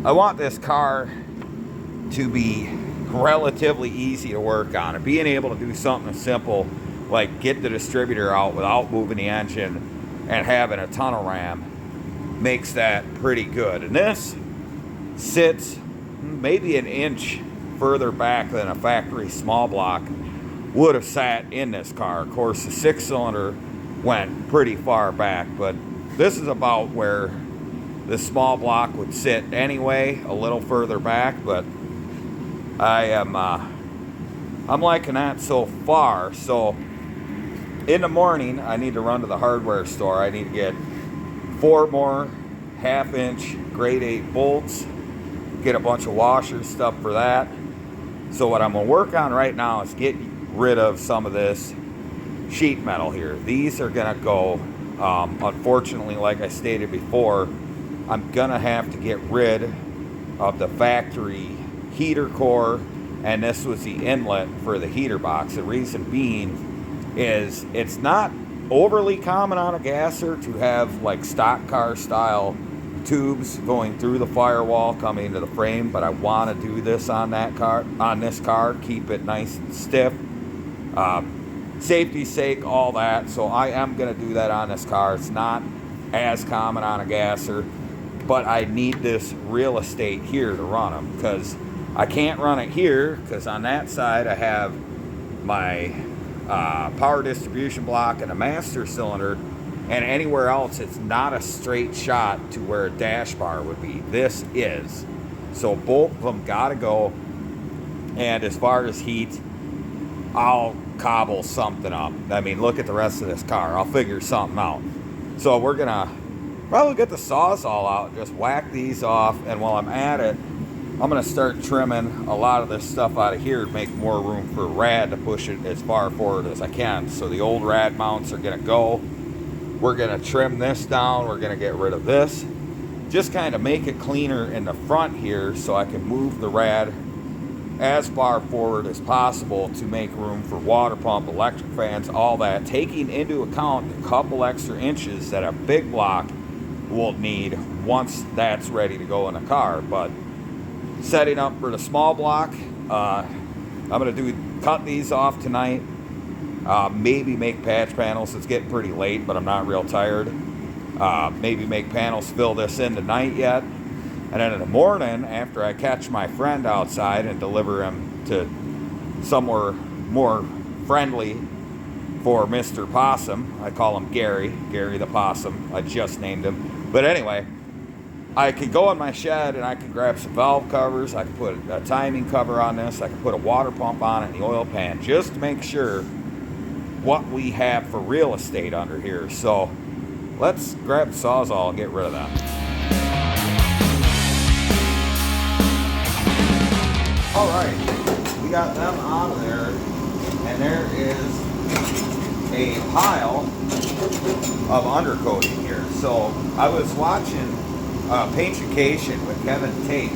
I want this car to be relatively easy to work on. And being able to do something simple like get the distributor out without moving the engine and having a tunnel ram makes that pretty good. And this sits maybe 1 inch further back than a factory small block would have sat in this car. Of course, the 6-cylinder went pretty far back, but this is about where the small block would sit anyway, a little further back. But I'm I'm liking that so far. So in the morning, I need to run to the hardware store. I need to get 4 more 1/2-inch grade 8 bolts, get a bunch of washers, stuff for that. So what I'm going to work on right now is get rid of some of this sheet metal here. These are going to go, unfortunately, like I stated before, I'm going to have to get rid of the factory heater core, and this was the inlet for the heater box. The reason being is it's not overly common on a gasser to have like stock car style tubes going through the firewall coming into the frame, but I want to do this on this car, keep it nice and stiff, safety's sake, all that. So I am going to do that on this car. It's not as common on a gasser, but I need this real estate here to run them, because I can't run it here because on that side I have my power distribution block and a master cylinder, and anywhere else it's not a straight shot to where a dash bar would be. This is. So both of them gotta go. And as far as heat, I'll cobble something up. I mean, look at the rest of this car. I'll figure something out. So we're gonna probably get the Sawzall out, just whack these off, and while I'm at it, I'm going to start trimming a lot of this stuff out of here to make more room for rad to push it as far forward as I can. So the old rad mounts are going to go. We're going to trim this down. We're going to get rid of this. Just kind of make it cleaner in the front here so I can move the rad as far forward as possible to make room for water pump, electric fans, all that, taking into account the couple extra inches that a big block will need once that's ready to go in a car. But setting up for the small block, I'm going to cut these off tonight, maybe make patch panels. It's getting pretty late, but I'm not real tired. Maybe make panels, fill this in tonight yet, and then in the morning after I catch my friend outside and deliver him to somewhere more friendly for Mr. Possum. I call him Gary the Possum. I just named him. But anyway, I could go in my shed and I could grab some valve covers. I could put a timing cover on this. I could put a water pump on it in the oil pan just to make sure what we have for real estate under here. So let's grab the Sawzall and get rid of that. All right, we got them out of there, and there is a pile of undercoating here. So I was watching Paintication with Kevin Tate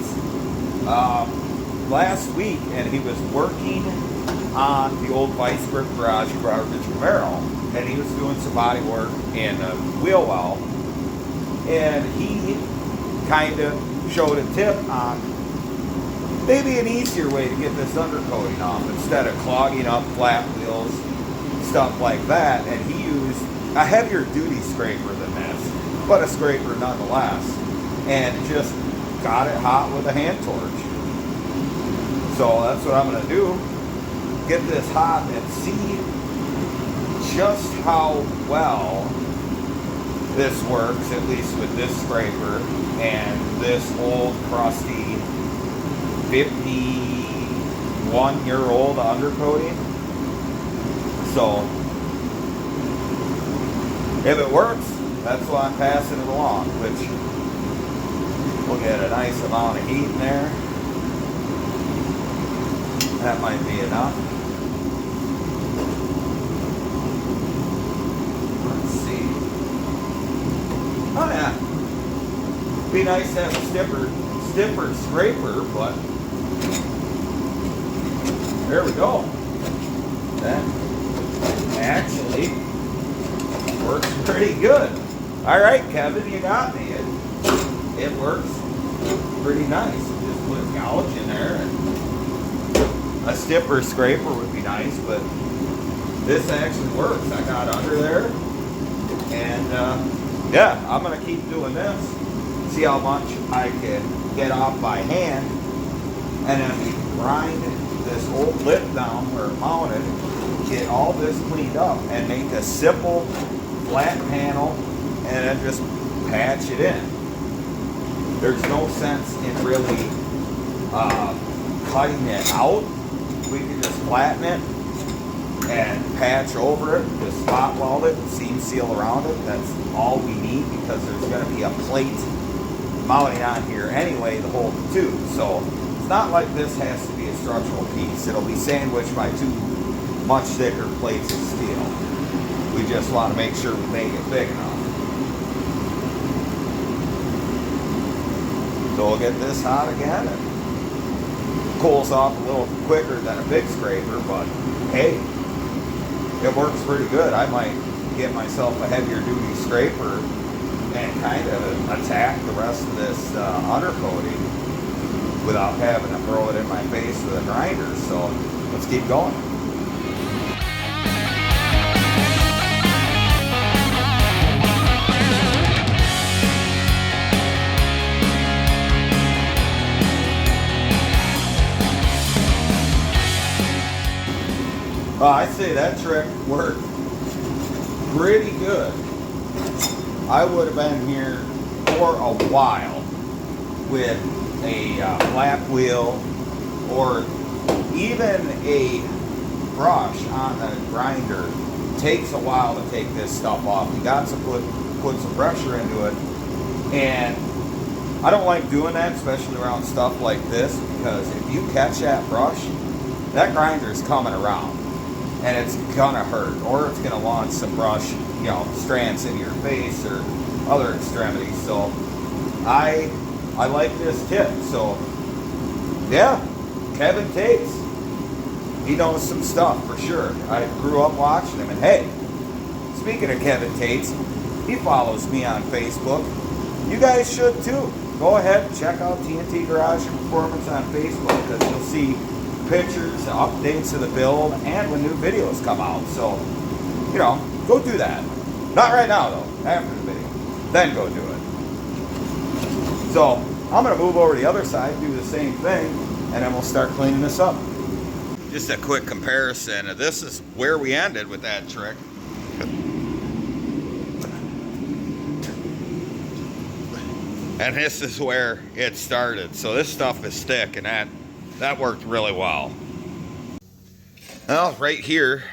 last week, and he was working on the old Vice Grip Garage garbage Camaro, and he was doing some body work in a wheel well, and he kind of showed a tip on maybe an easier way to get this undercoating off instead of clogging up flat wheels, stuff like that. And he used a heavier duty scraper than this, but a scraper nonetheless, and just got it hot with a hand torch. So that's what I'm going to do, get this hot and see just how well this works, at least with this scraper and this old crusty 51-year-old undercoating. So if it works, that's why I'm passing it along, which we'll get a nice amount of heat in there. That might be enough. Let's see. Oh yeah. Be nice to have a stiffer scraper, but there we go. That actually works pretty good. All right, Kevin, you got me. It works pretty nice. Just put a gouge in there, and a stiffer scraper would be nice, but this actually works. I got under there, and yeah, I'm gonna keep doing this. See how much I can get off by hand, and then we grind this old lip down where it mounted, get all this cleaned up, and make a simple flat panel, and then just patch it in. There's no sense in really cutting it out. We can just flatten it and patch over it, just spot weld it, seam seal around it. That's all we need, because there's going to be a plate mounting on here anyway to hold the tube. So it's not like this has to be a structural piece. It'll be sandwiched by two much thicker plates of steel. We just want to make sure we make it big enough. So we'll get this hot again. It cools off a little quicker than a big scraper, but hey, it works pretty good. I might get myself a heavier duty scraper and kind of attack the rest of this undercoating without having to throw it in my face with a grinder. So let's keep going. I'd say that trick worked pretty good. I would have been here for a while with a flap wheel or even a brush on the grinder. It takes a while to take this stuff off. You got to put some pressure into it. And I don't like doing that, especially around stuff like this, because if you catch that brush, that grinder is coming around. And it's gonna hurt, or it's gonna launch some brush, strands into your face or other extremities. So I like this tip. So yeah, Kevin Tates, he knows some stuff for sure. I grew up watching him, and hey, speaking of Kevin Tates, he follows me on Facebook. You guys should too. Go ahead and check out T.N.T. Garage and Performance on Facebook, because you'll see pictures, updates of the build, and when new videos come out. So, go do that. Not right now though, after the video. Then go do it. So, I'm gonna move over to the other side, do the same thing, and then we'll start cleaning this up. Just a quick comparison. This is where we ended with that trick. And this is where it started. So this stuff is thick, and that worked really well. Well, right here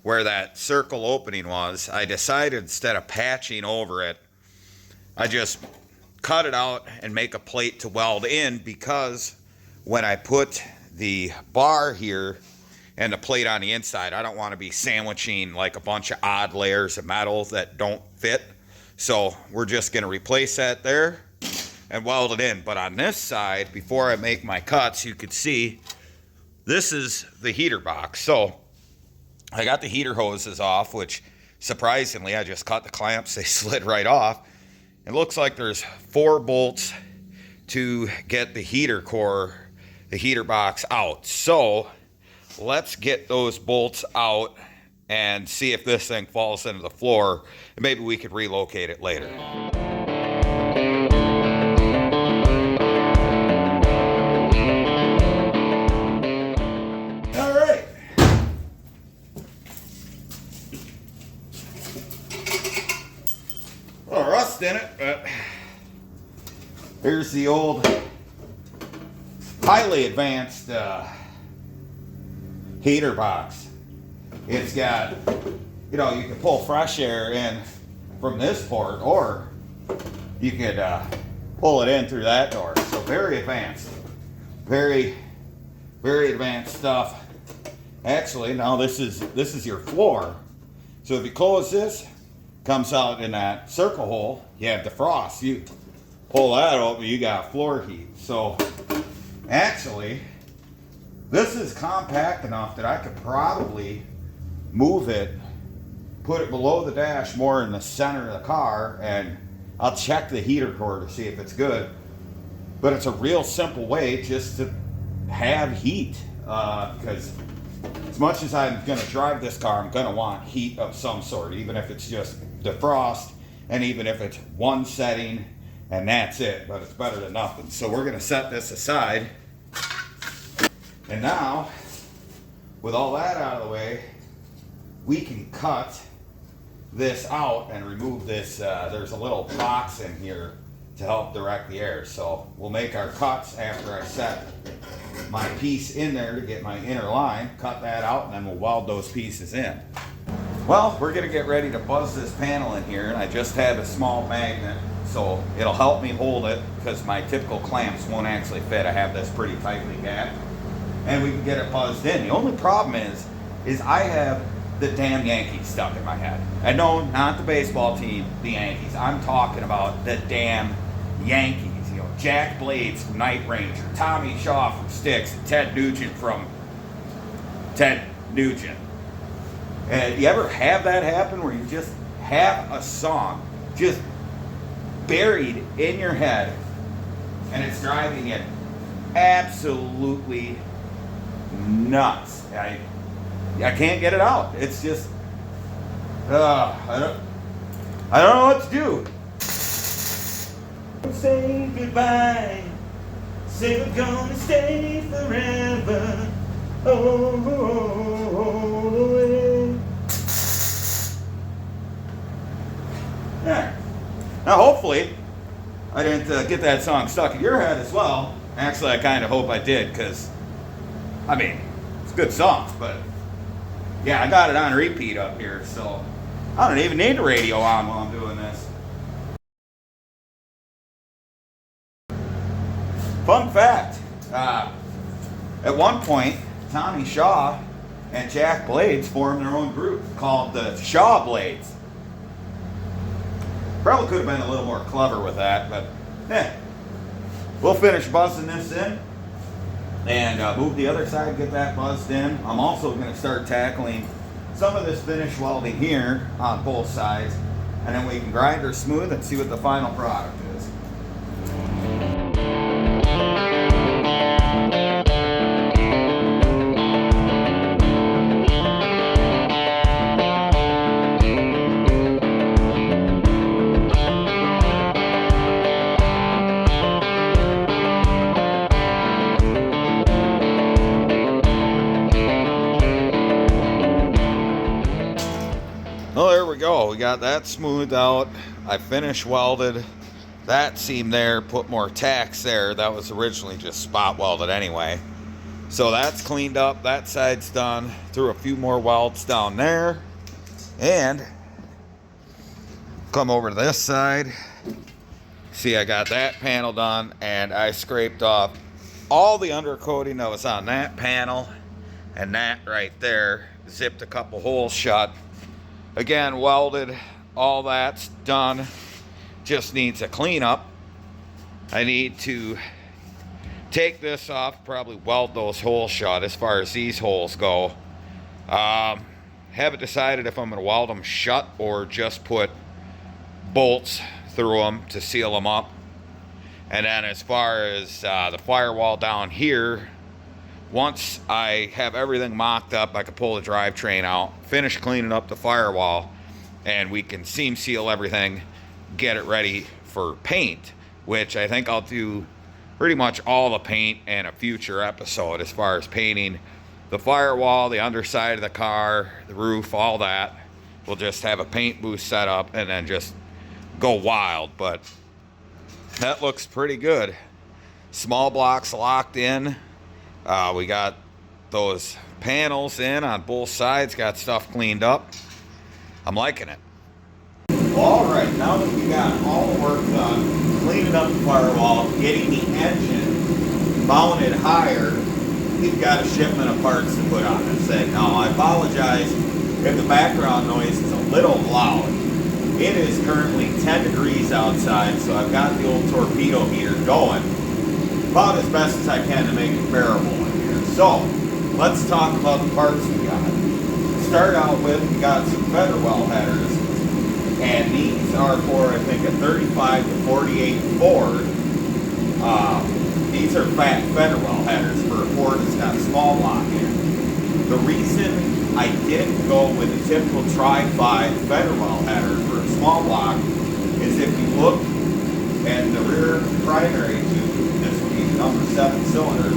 where that circle opening was, I decided instead of patching over it, I just cut it out and make a plate to weld in, because when I put the bar here and the plate on the inside, I don't want to be sandwiching like a bunch of odd layers of metal that don't fit. So we're just going to replace that there and weld it in. But on this side, before I make my cuts, you could see this is the heater box. So I got the heater hoses off, which surprisingly, I just cut the clamps. They slid right off. It looks like there's 4 bolts to get the heater core, the heater box out. So let's get those bolts out and see if this thing falls into the floor, and maybe we could relocate it later. All right. A little rust in it, but here's the old highly advanced heater box. It's got, you can pull fresh air in from this port, or you could pull it in through that door. So very advanced, very, very advanced stuff. Actually, now this is your floor. So if you close this, comes out in that circle hole, you have the frost. You pull that open, you got floor heat. So actually, this is compact enough that I could probably move it, put it below the dash more in the center of the car, and I'll check the heater core to see if it's good. But it's a real simple way just to have heat, because as much as I'm going to drive this car, I'm going to want heat of some sort, even if it's just defrost, and even if it's one setting and that's it, but it's better than nothing. So we're going to set this aside. And now, with all that out of the way, we can cut this out and remove this. There's a little box in here to help direct the air. So we'll make our cuts after I set my piece in there to get my inner line, cut that out, and then we'll weld those pieces in. Well, we're gonna get ready to buzz this panel in here, and I just have a small magnet, so it'll help me hold it because my typical clamps won't actually fit. I have this pretty tightly gapped, and we can get it buzzed in. The only problem is I have the damn Yankees stuck in my head. And no, not the baseball team, the Yankees. I'm talking about the damn Yankees. You know, Jack Blades from Night Ranger, Tommy Shaw from Styx, and Ted Nugent from Ted Nugent. And you ever have that happen where you just have a song just buried in your head and it's driving you absolutely nuts? I can't get it out. It's just, I don't know what to do. Say goodbye. Say we're gonna stay forever. Yeah. Now, hopefully, I didn't get that song stuck in your head as well. Actually, I kind of hope I did, because, I mean, it's good songs, but yeah, I got it on repeat up here, so I don't even need the radio on while I'm doing this. Fun fact, at one point, Tommy Shaw and Jack Blades formed their own group called the Shaw Blades. Probably could have been a little more clever with that, but we'll finish buzzing this in and move the other side, get that buzzed in. I'm also going to start tackling some of this finish welding here on both sides, and then we can grind her smooth and see what the final product is. Well, there we go. We got that smoothed out. I finished welded that seam there, put more tacks there. That was originally just spot welded anyway. So that's cleaned up. That side's done. Threw a few more welds down there. And come over to this side. See, I got that panel done, and I scraped off all the undercoating that was on that panel and that right there. Zipped a couple holes shut. Again, welded, all that's done. Just needs a cleanup. I need to take this off, probably weld those holes shut as far as these holes go. Haven't decided if I'm going to weld them shut or just put bolts through them to seal them up. And then as far as the firewall down here, once I have everything mocked up, I can pull the drivetrain out, finish cleaning up the firewall, and we can seam seal everything, get it ready for paint, which I think I'll do pretty much all the paint in a future episode as far as painting the firewall, the underside of the car, the roof, all that. We'll just have a paint booth set up and then just go wild, but that looks pretty good. Small blocks locked in. We got those panels in on both sides, got stuff cleaned up. I'm liking it. All right, now that we got all the work done, cleaning up the firewall, getting the engine mounted higher, we've got a shipment of parts to put on this thing. Now, I apologize if the background noise is a little loud. It is currently 10 degrees outside, so I've got the old torpedo heater going about as best as I can to make it bearable in here. So, let's talk about the parts we got. To start out with, we got some Fenderwell headers, and these are for, I think, a 35 to 48 Ford. These are fat Fenderwell headers for a Ford that's got small block in. The reason I didn't go with a typical Tri-5 Fenderwell header for a small block is if you look at the rear primary tube, this would be the number 7 cylinder,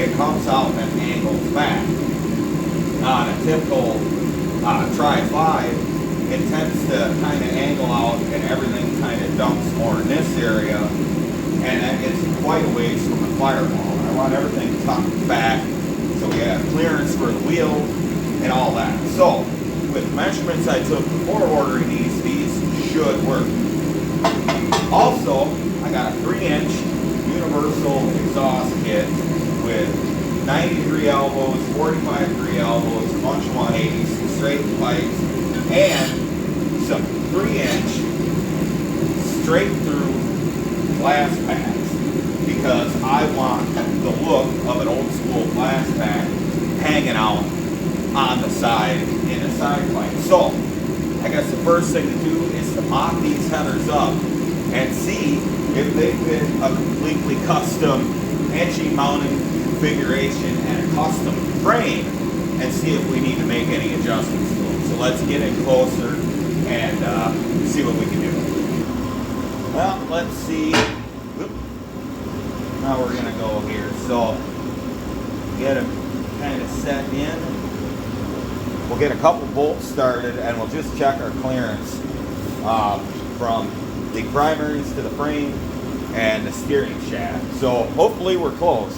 it comes out and angles back. On a typical Tri-5, it tends to kind of angle out and everything kind of dumps more in this area quite a ways from the firewall. I want everything tucked back so we have clearance for the wheel and all that. So with measurements I took before ordering these should work. Also, I got a 3-inch universal exhaust kit with 90-degree elbows, 45-degree elbows, a bunch of 180s, some straight pipes, and some 3-inch straight through glass packs, because I want the look of an old school glass pack hanging out on the side in a side pipe. So I guess the first thing to do is to mock these headers up and see if they fit a completely custom engine mounting configuration and a custom frame, and see if we need to make any adjustments to them. So let's get in closer and see what we can do. Well, let's see. Whoop. Now we're gonna go here. So get them kind of set in. We'll get a couple bolts started and we'll just check our clearance from the primaries to the frame and the steering shaft. So hopefully we're close.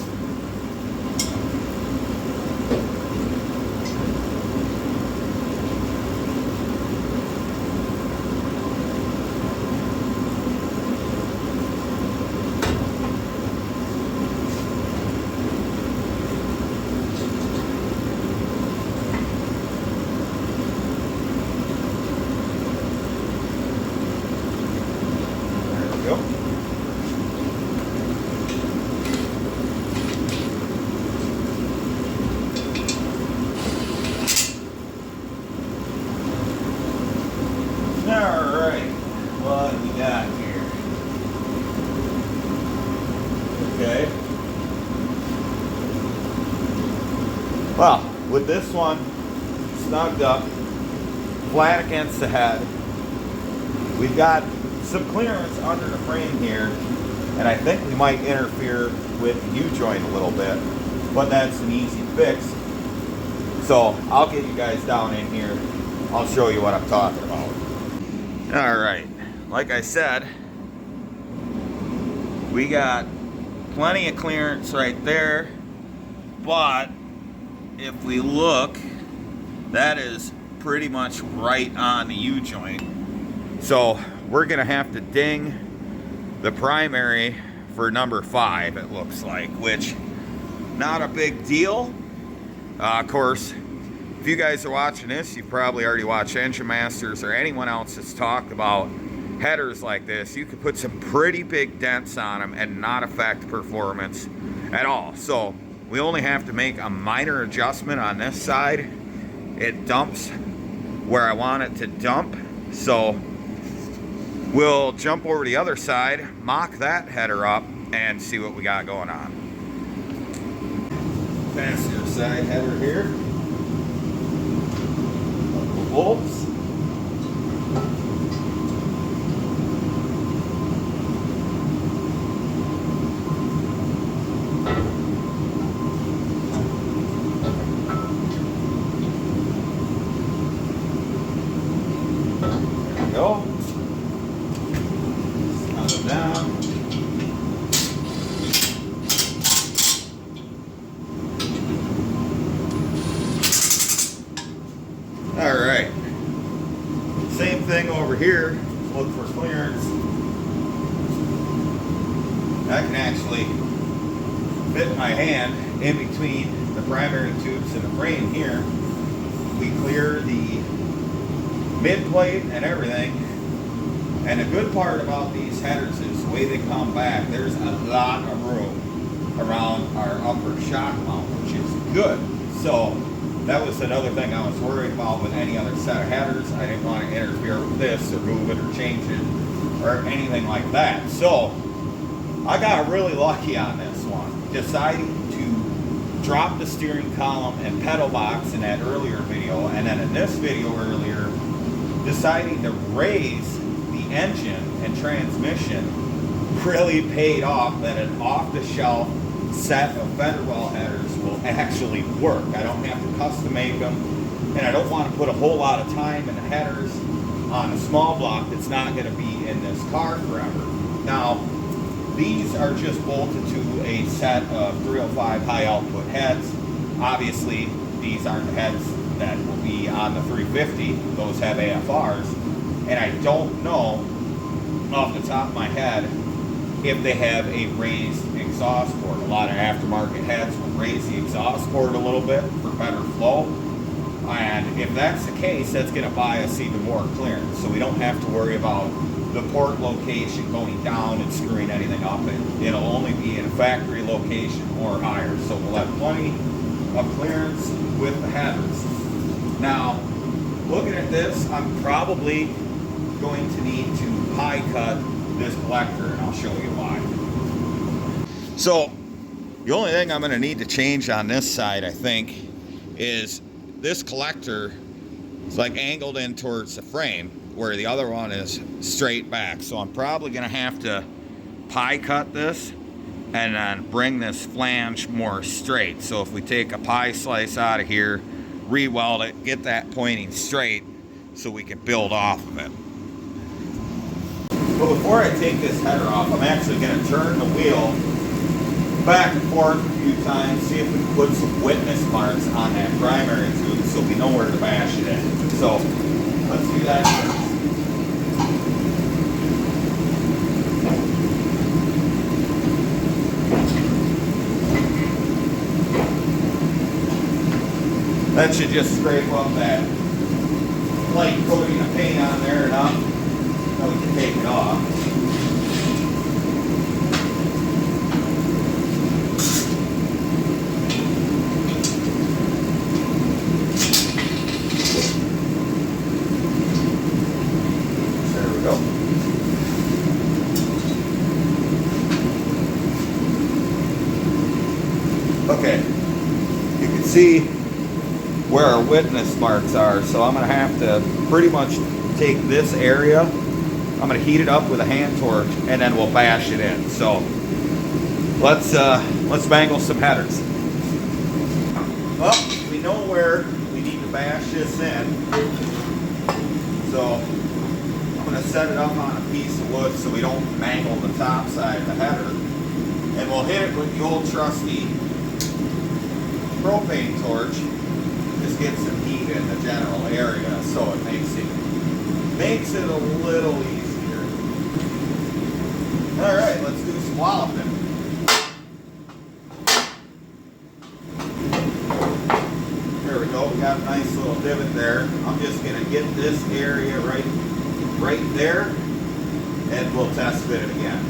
Alright, what do we got here? Okay. Well, with this one snugged up, flat against the head, we've got some clearance under the frame here, and I think we might interfere with the U-joint a little bit, but that's an easy fix. So I'll get you guys down in here. I'll show you what I'm talking about. Alright, like I said, we got plenty of clearance right there, but if we look, that is pretty much right on the U-joint. So we're gonna have to ding the primary for number 5, it looks like, which not a big deal. Of course, if you guys are watching this, you've probably already watched Engine Masters or anyone else that's talked about headers like this. You could put some pretty big dents on them and not affect performance at all. So we only have to make a minor adjustment on this side. It dumps where I want it to dump. So we'll jump over the other side, mock that header up, and see what we got going on. Passenger side header here. Bolts. There we go. Snug them down. Alright, same thing over here. Look for clearance. I can actually fit my hand in between the primary tubes and the frame here. We clear the mid plate and everything. And the good part about these headers is the way they come back, there's a lot of room around our upper shock mount, which is good. So that was another thing I was worried about with any other set of headers. I didn't want to interfere with this or move it or change it or anything like that. So I got really lucky on this one, deciding to drop the steering column and pedal box in that earlier video, and then in this video earlier, deciding to raise the engine and transmission really paid off. That an off-the-shelf set of Fenderwell headers will actually work. I don't have to custom make them, and I don't want to put a whole lot of time in the headers on a small block that's not going to be in this car forever. Now, these are just bolted to a set of 305 high output heads. Obviously, these aren't heads that will be on the 350. Those have AFRs. And I don't know off the top of my head if they have a raised exhaust port. A lot of aftermarket heads will raise the exhaust port a little bit for better flow. And if that's the case, that's going to buy us even more clearance. So we don't have to worry about the port location going down and screwing anything up. It'll only be in a factory location or higher. So we'll have plenty of clearance with the headers. Now, looking at this, I'm probably going to need to pie cut this collector, and I'll show you why. So, the only thing I'm going to need to change on this side, I think, is this collector is like angled in towards the frame, where the other one is straight back. So I'm probably going to have to pie cut this and then bring this flange more straight. So if we take a pie slice out of here, re-weld it, get that pointing straight so we can build off of it. But before I take this header off, I'm actually going to turn the wheel back and forth a few times, see if we can put some witness marks on that primary tube so we know where to bash it in. So let's do that first. That should just scrape up that light coating of paint on there enough that we can take it off. There we go. Okay, you can see where our witness marks are, so I'm going to have to pretty much take this area, I'm going to heat it up with a hand torch, and then we'll bash it in. So let's bangle some headers. Well, we know where we need to bash this in, so I'm going to set it up on a piece of wood so we don't mangle the top side of the header, and we'll hit it with the old trusty propane torch. Just get some heat in the general area so it makes it a little easier. All right, let's do some walloping. There we go. We got a nice little divot there. I'm just gonna get this area right there, and we'll test fit it again.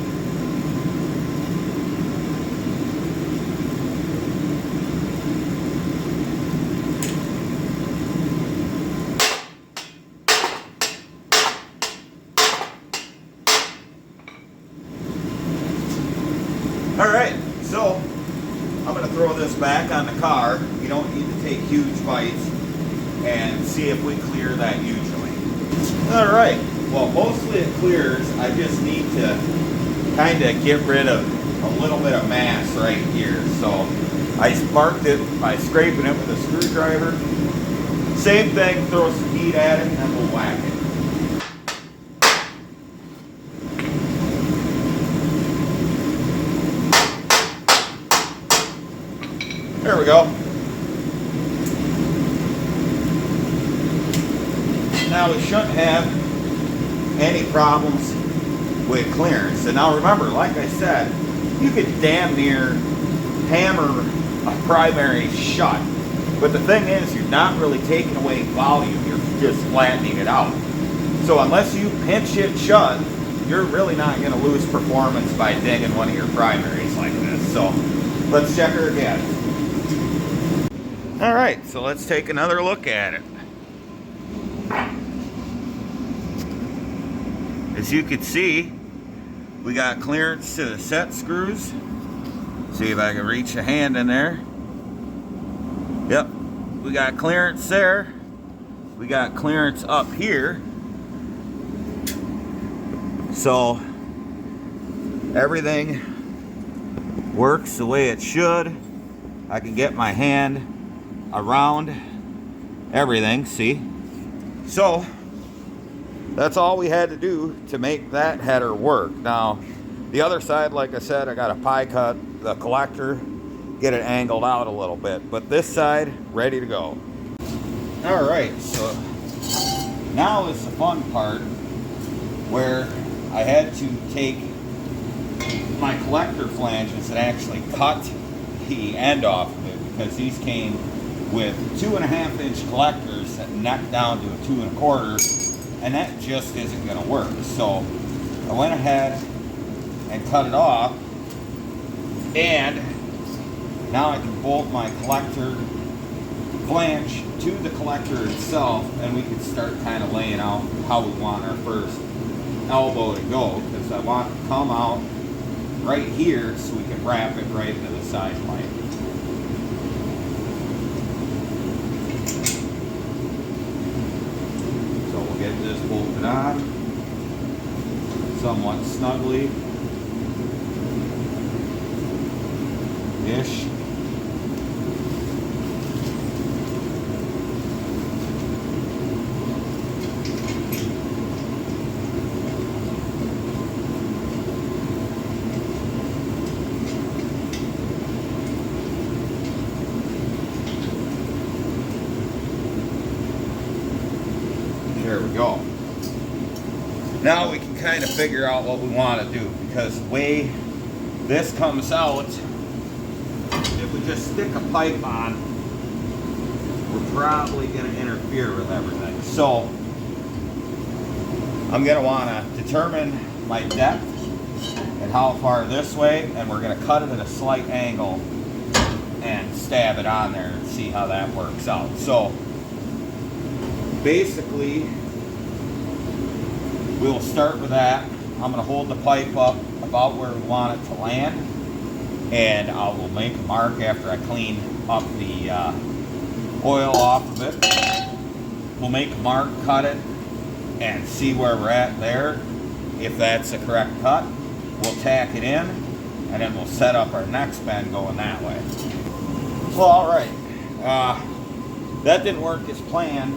Alright, so I'm going to throw this back on the car. You don't need to take huge bites, and see if we clear that usually. Alright, well mostly it clears. I just need to kind of get rid of a little bit of mass right here. So I sparked it by scraping it with a screwdriver. Same thing, throw some heat at it and we'll whack it. There we go. Now we shouldn't have any problems with clearance. And now remember, like I said, you could damn near hammer a primary shut. But the thing is, you're not really taking away volume, you're just flattening it out. So unless you pinch it shut, you're really not going to lose performance by digging one of your primaries like this. So let's check her again. Alright, so let's take another look at it. As you can see, we got clearance to the set screws. See if I can reach a hand in there. Yep, we got clearance there. We got clearance up here. So everything works the way it should. I can get my hand around everything, see? So that's all we had to do to make that header work. Now The other side, like I said, I got to pie cut the collector, get it angled out a little bit. But this side, ready to go. All right, so now is the fun part where I had to take my collector flanges and actually cut the end off of it, because these came with 2.5 inch collectors that neck down to a 2 1/4, and that just isn't going to work. So I went ahead and cut it off, and now I can bolt my collector flange to the collector itself, and we can start kind of laying out how we want our first elbow to go, because I want it to come out right here so we can wrap it right into the side pipe. So we'll get this bolted on somewhat snugly ish. There we go. Now we can kind of figure out what we want to do, because the way this comes out, if we just stick a pipe on, we're probably going to interfere with everything. So I'm going to want to determine my depth and how far this way, and we're going to cut it at a slight angle and stab it on there and see how that works out. So basically, we'll start with that. I'm going to hold the pipe up about where we want it to land, and I will make a mark after I clean up the oil off of it. We'll make a mark, cut it, and see where we're at there. If that's the correct cut, we'll tack it in, and then we'll set up our next bend going that way. Well, all right. That didn't work as planned,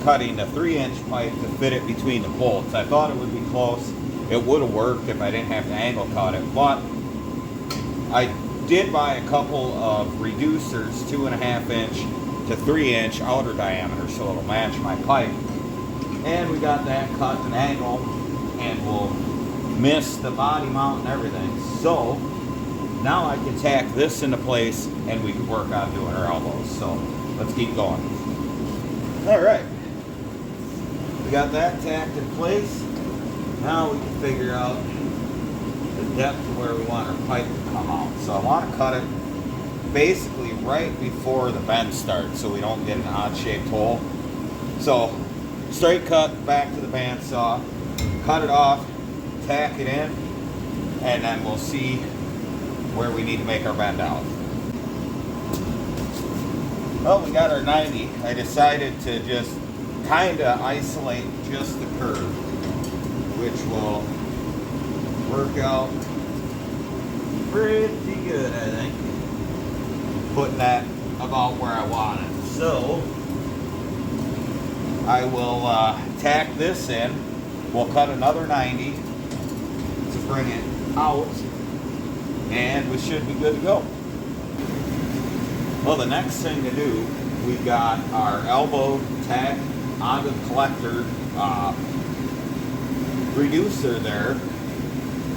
cutting a 3-inch pipe to fit it between the bolts. I thought it would be close. It would have worked if I didn't have to angle cut it, but I did buy a couple of reducers, 2.5 inch to 3-inch outer diameter, so it'll match my pipe. And we got that cut and angle, and we'll miss the body mount and everything. So now I can tack this into place, and we can work on doing our elbows. So let's keep going. All right. We got that tacked in place. Now we can figure out the depth of where we want our pipe to come out. So I want to cut it basically right before the bend starts so we don't get an odd shaped hole. So straight cut back to the bandsaw, cut it off, tack it in, and then we'll see where we need to make our bend out. Well, we got our 90. I decided to just kind of isolate just the curve, which will work out pretty good, I think. Putting that about where I want it. So I will tack this in. We'll cut another 90 to bring it out, and we should be good to go. Well, the next thing to do, we've got our elbow tacked onto the collector reducer there,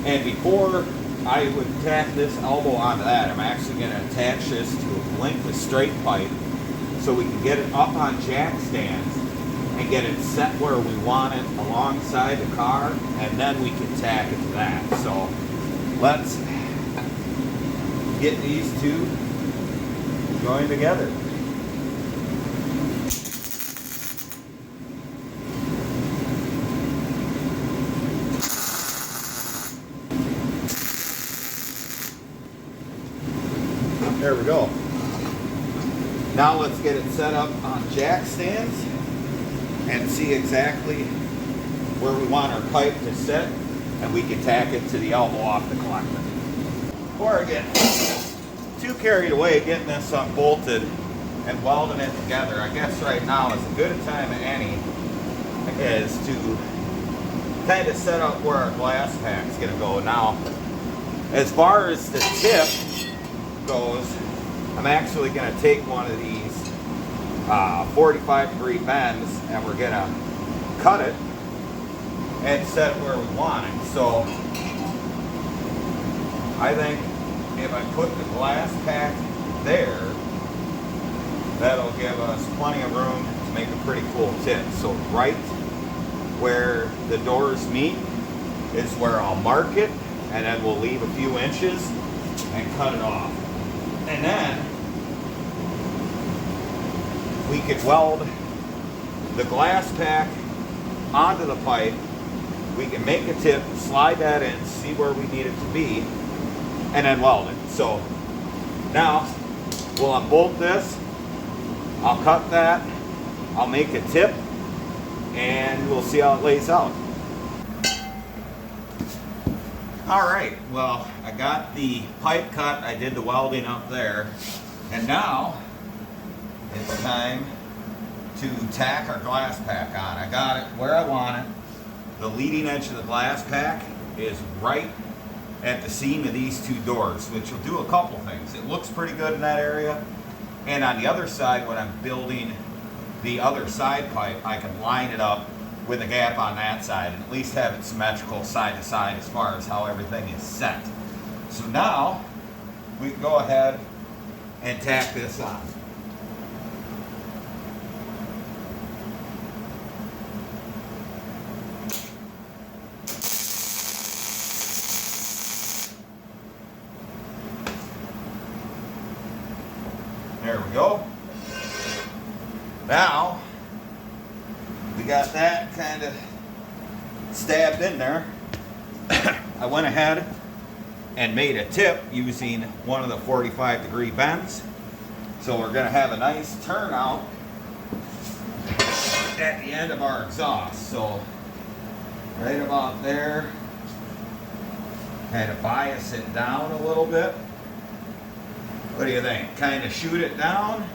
and before I would tack this elbow onto that, I'm actually going to attach this to a length of straight pipe so we can get it up on jack stands and get it set where we want it alongside the car, and then we can tack it to that. So let's get these two going together. There we go. Now let's get it set up on jack stands and see exactly where we want our pipe to sit, and we can tack it to the elbow off the collector. Before I get too carried away getting this unbolted and welding it together, I guess right now is as good a time as any is to kind of set up where our glass pack's gonna go. Now, as far as the tip goes, I'm actually gonna take one of these 45-degree bends, and we're gonna cut it and set it where we want it. So I think if I put the glass pack there, that'll give us plenty of room to make a pretty cool tip. So right where the doors meet is where I'll mark it, and then we'll leave a few inches and cut it off. And then we could weld the glass pack onto the pipe. We can make a tip, slide that in, see where we need it to be, and then weld it. So now we'll unbolt this, I'll cut that, I'll make a tip, and we'll see how it lays out. All right, well, I got the pipe cut, I did the welding up there, and now it's time to tack our glass pack on. I got it where I want it. The leading edge of the glass pack is right at the seam of these two doors, which will do a couple things. It looks pretty good in that area, and on the other side, when I'm building the other side pipe, I can line it up with a gap on that side and at least have it symmetrical side to side as far as how everything is set. So now we can go ahead and tack this on. There we go. Now, we got that kind of stabbed in there. I went ahead and made a tip using one of the 45-degree bends. So we're going to have a nice turnout at the end of our exhaust. So right about there, kind of bias it down a little bit. What do you think? Kind of shoot it down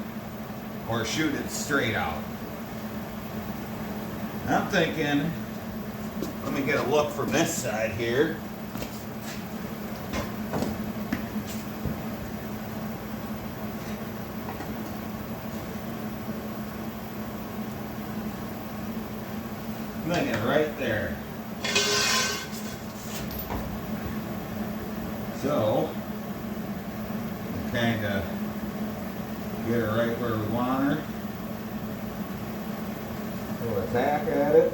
or shoot it straight out? I'm thinking, let me get a look from this side here. I'm thinking right there. So, kind of get her right where we want her. We'll attack at it.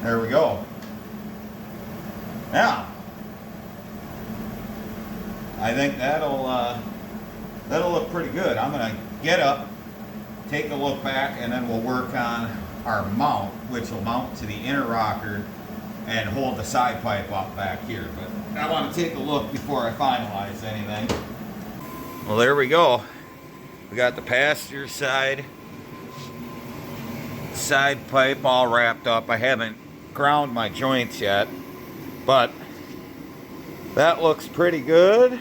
There we go. Now, I think that'll look pretty good. I'm gonna get up, take a look back, and then we'll work on our mount, which will mount to the inner rocker and hold the side pipe up back here. But I want to take a look before I finalize anything. Well, there we go. We got the passenger side pipe all wrapped up. I haven't ground my joints yet, but that looks pretty good.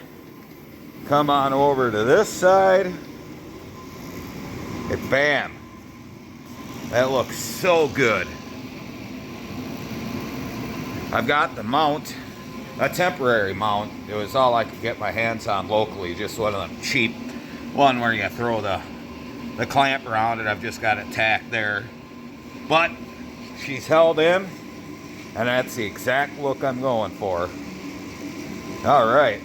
Come on over to this side. And bam. That looks so good. I've got the mount, a temporary mount. It was all I could get my hands on locally. Just one of them cheap one where you throw the clamp around it. I've just got it tacked there. But she's held in, and that's the exact look I'm going for. All right.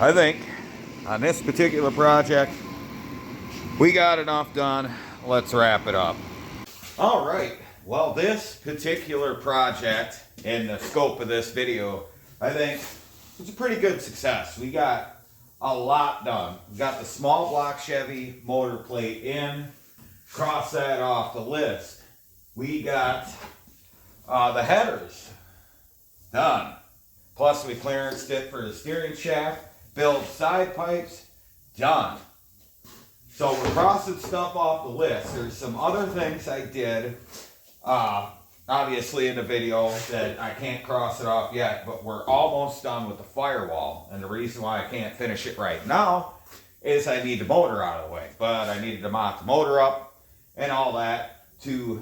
I think on this particular project, we got enough done. Let's wrap it up. All right. Well, this particular project in the scope of this video, I think it's a pretty good success. We got a lot done. We got the small block Chevy motor plate in. Cross that off the list. We got the headers done. Plus we clearanced it for the steering shaft. Build side pipes, done. So we're crossing stuff off the list. There's some other things I did, obviously in the video that I can't cross it off yet, but we're almost done with the firewall. And the reason why I can't finish it right now is I need the motor out of the way. But I needed to mount the motor up and all that to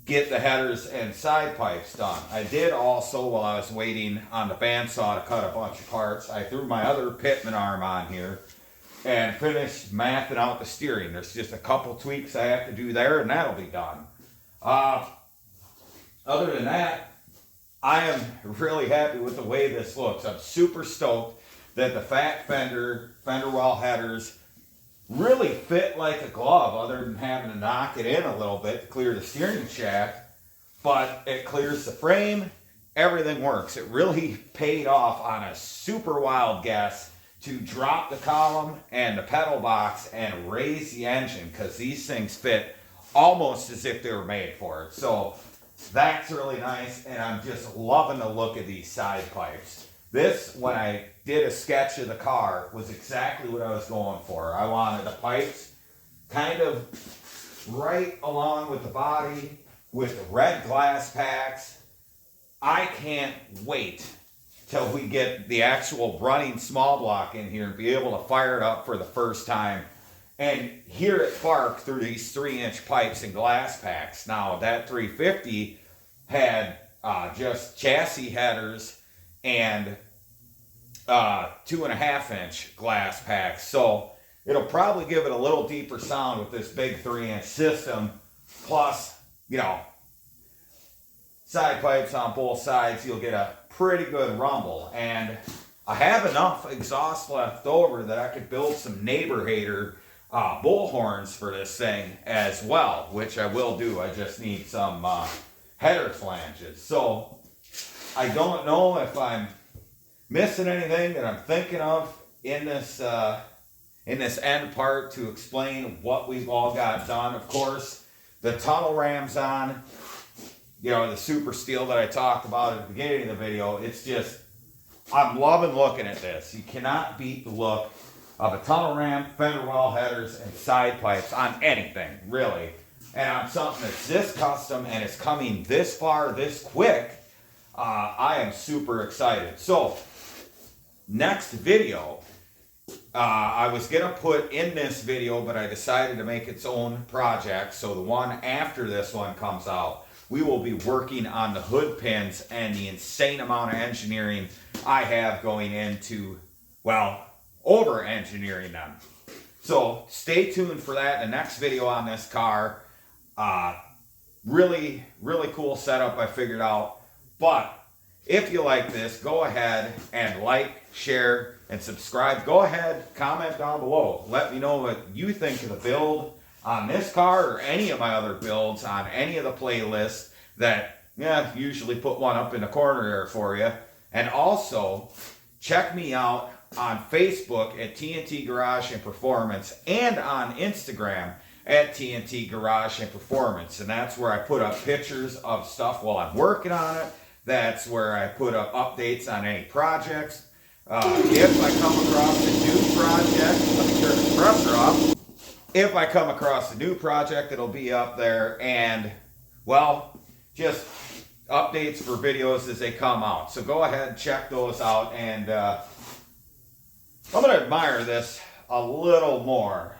get the headers and side pipes done. I did also, while I was waiting on the bandsaw to cut a bunch of parts, I threw my other pitman arm on here and finished mathing out the steering. There's just a couple tweaks I have to do there, and that'll be done. Other than that, I am really happy with the way this looks. I'm super stoked that the fat Fenderwell headers really fit like a glove, other than having to knock it in a little bit to clear the steering shaft. But it clears the frame, everything works. It really paid off on a super wild guess to drop the column and the pedal box and raise the engine, because these things fit almost as if they were made for it. So that's really nice, and I'm just loving the look of these side pipes. This, when I did a sketch of the car, was exactly what I was going for. I wanted the pipes kind of right along with the body with the red glass packs. I can't wait till we get the actual running small block in here and be able to fire it up for the first time and hear it bark through these 3-inch pipes and glass packs. Now, that 350 had just chassis headers and 2.5-inch glass packs. So it'll probably give it a little deeper sound with this big 3-inch system. Plus, you know, side pipes on both sides, you'll get a pretty good rumble. And I have enough exhaust left over that I could build some neighbor hater bull horns for this thing as well, which I will do. I just need some header flanges. So I don't know if I'm missing anything that I'm thinking of in this end part to explain what we've all got done. Of course, the tunnel ram's on, you know, the super steel that I talked about at the beginning of the video. It's just, I'm loving looking at this. You cannot beat the look of a tunnel ram, Fenderwell headers, and side pipes on anything, really. And on something that's this custom and it's coming this far, this quick, I am super excited. So, next video, I was going to put in this video, but I decided to make its own project. So the one after this one comes out, we will be working on the hood pins and the insane amount of engineering I have going into, well, over engineering them. So stay tuned for that. The next video on this car, really, really cool setup I figured out. But if you like this, go ahead and like, share, and subscribe. Go ahead, comment down below. Let me know what you think of the build on this car or any of my other builds on any of the playlists that, yeah, usually put one up in the corner there for you. And also, check me out on Facebook at T.N.T. Garage and Performance, and on Instagram at T.N.T. Garage and Performance. And that's where I put up pictures of stuff while I'm working on it. That's where I put up updates on any projects. If I come across a new project, let me turn the compressor off. If I come across a new project, it'll be up there. And, well, just updates for videos as they come out. So go ahead and check those out. And I'm going to admire this a little more.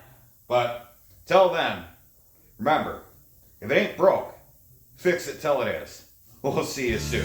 But till then, remember, if it ain't broke, fix it till it is. We'll see you soon.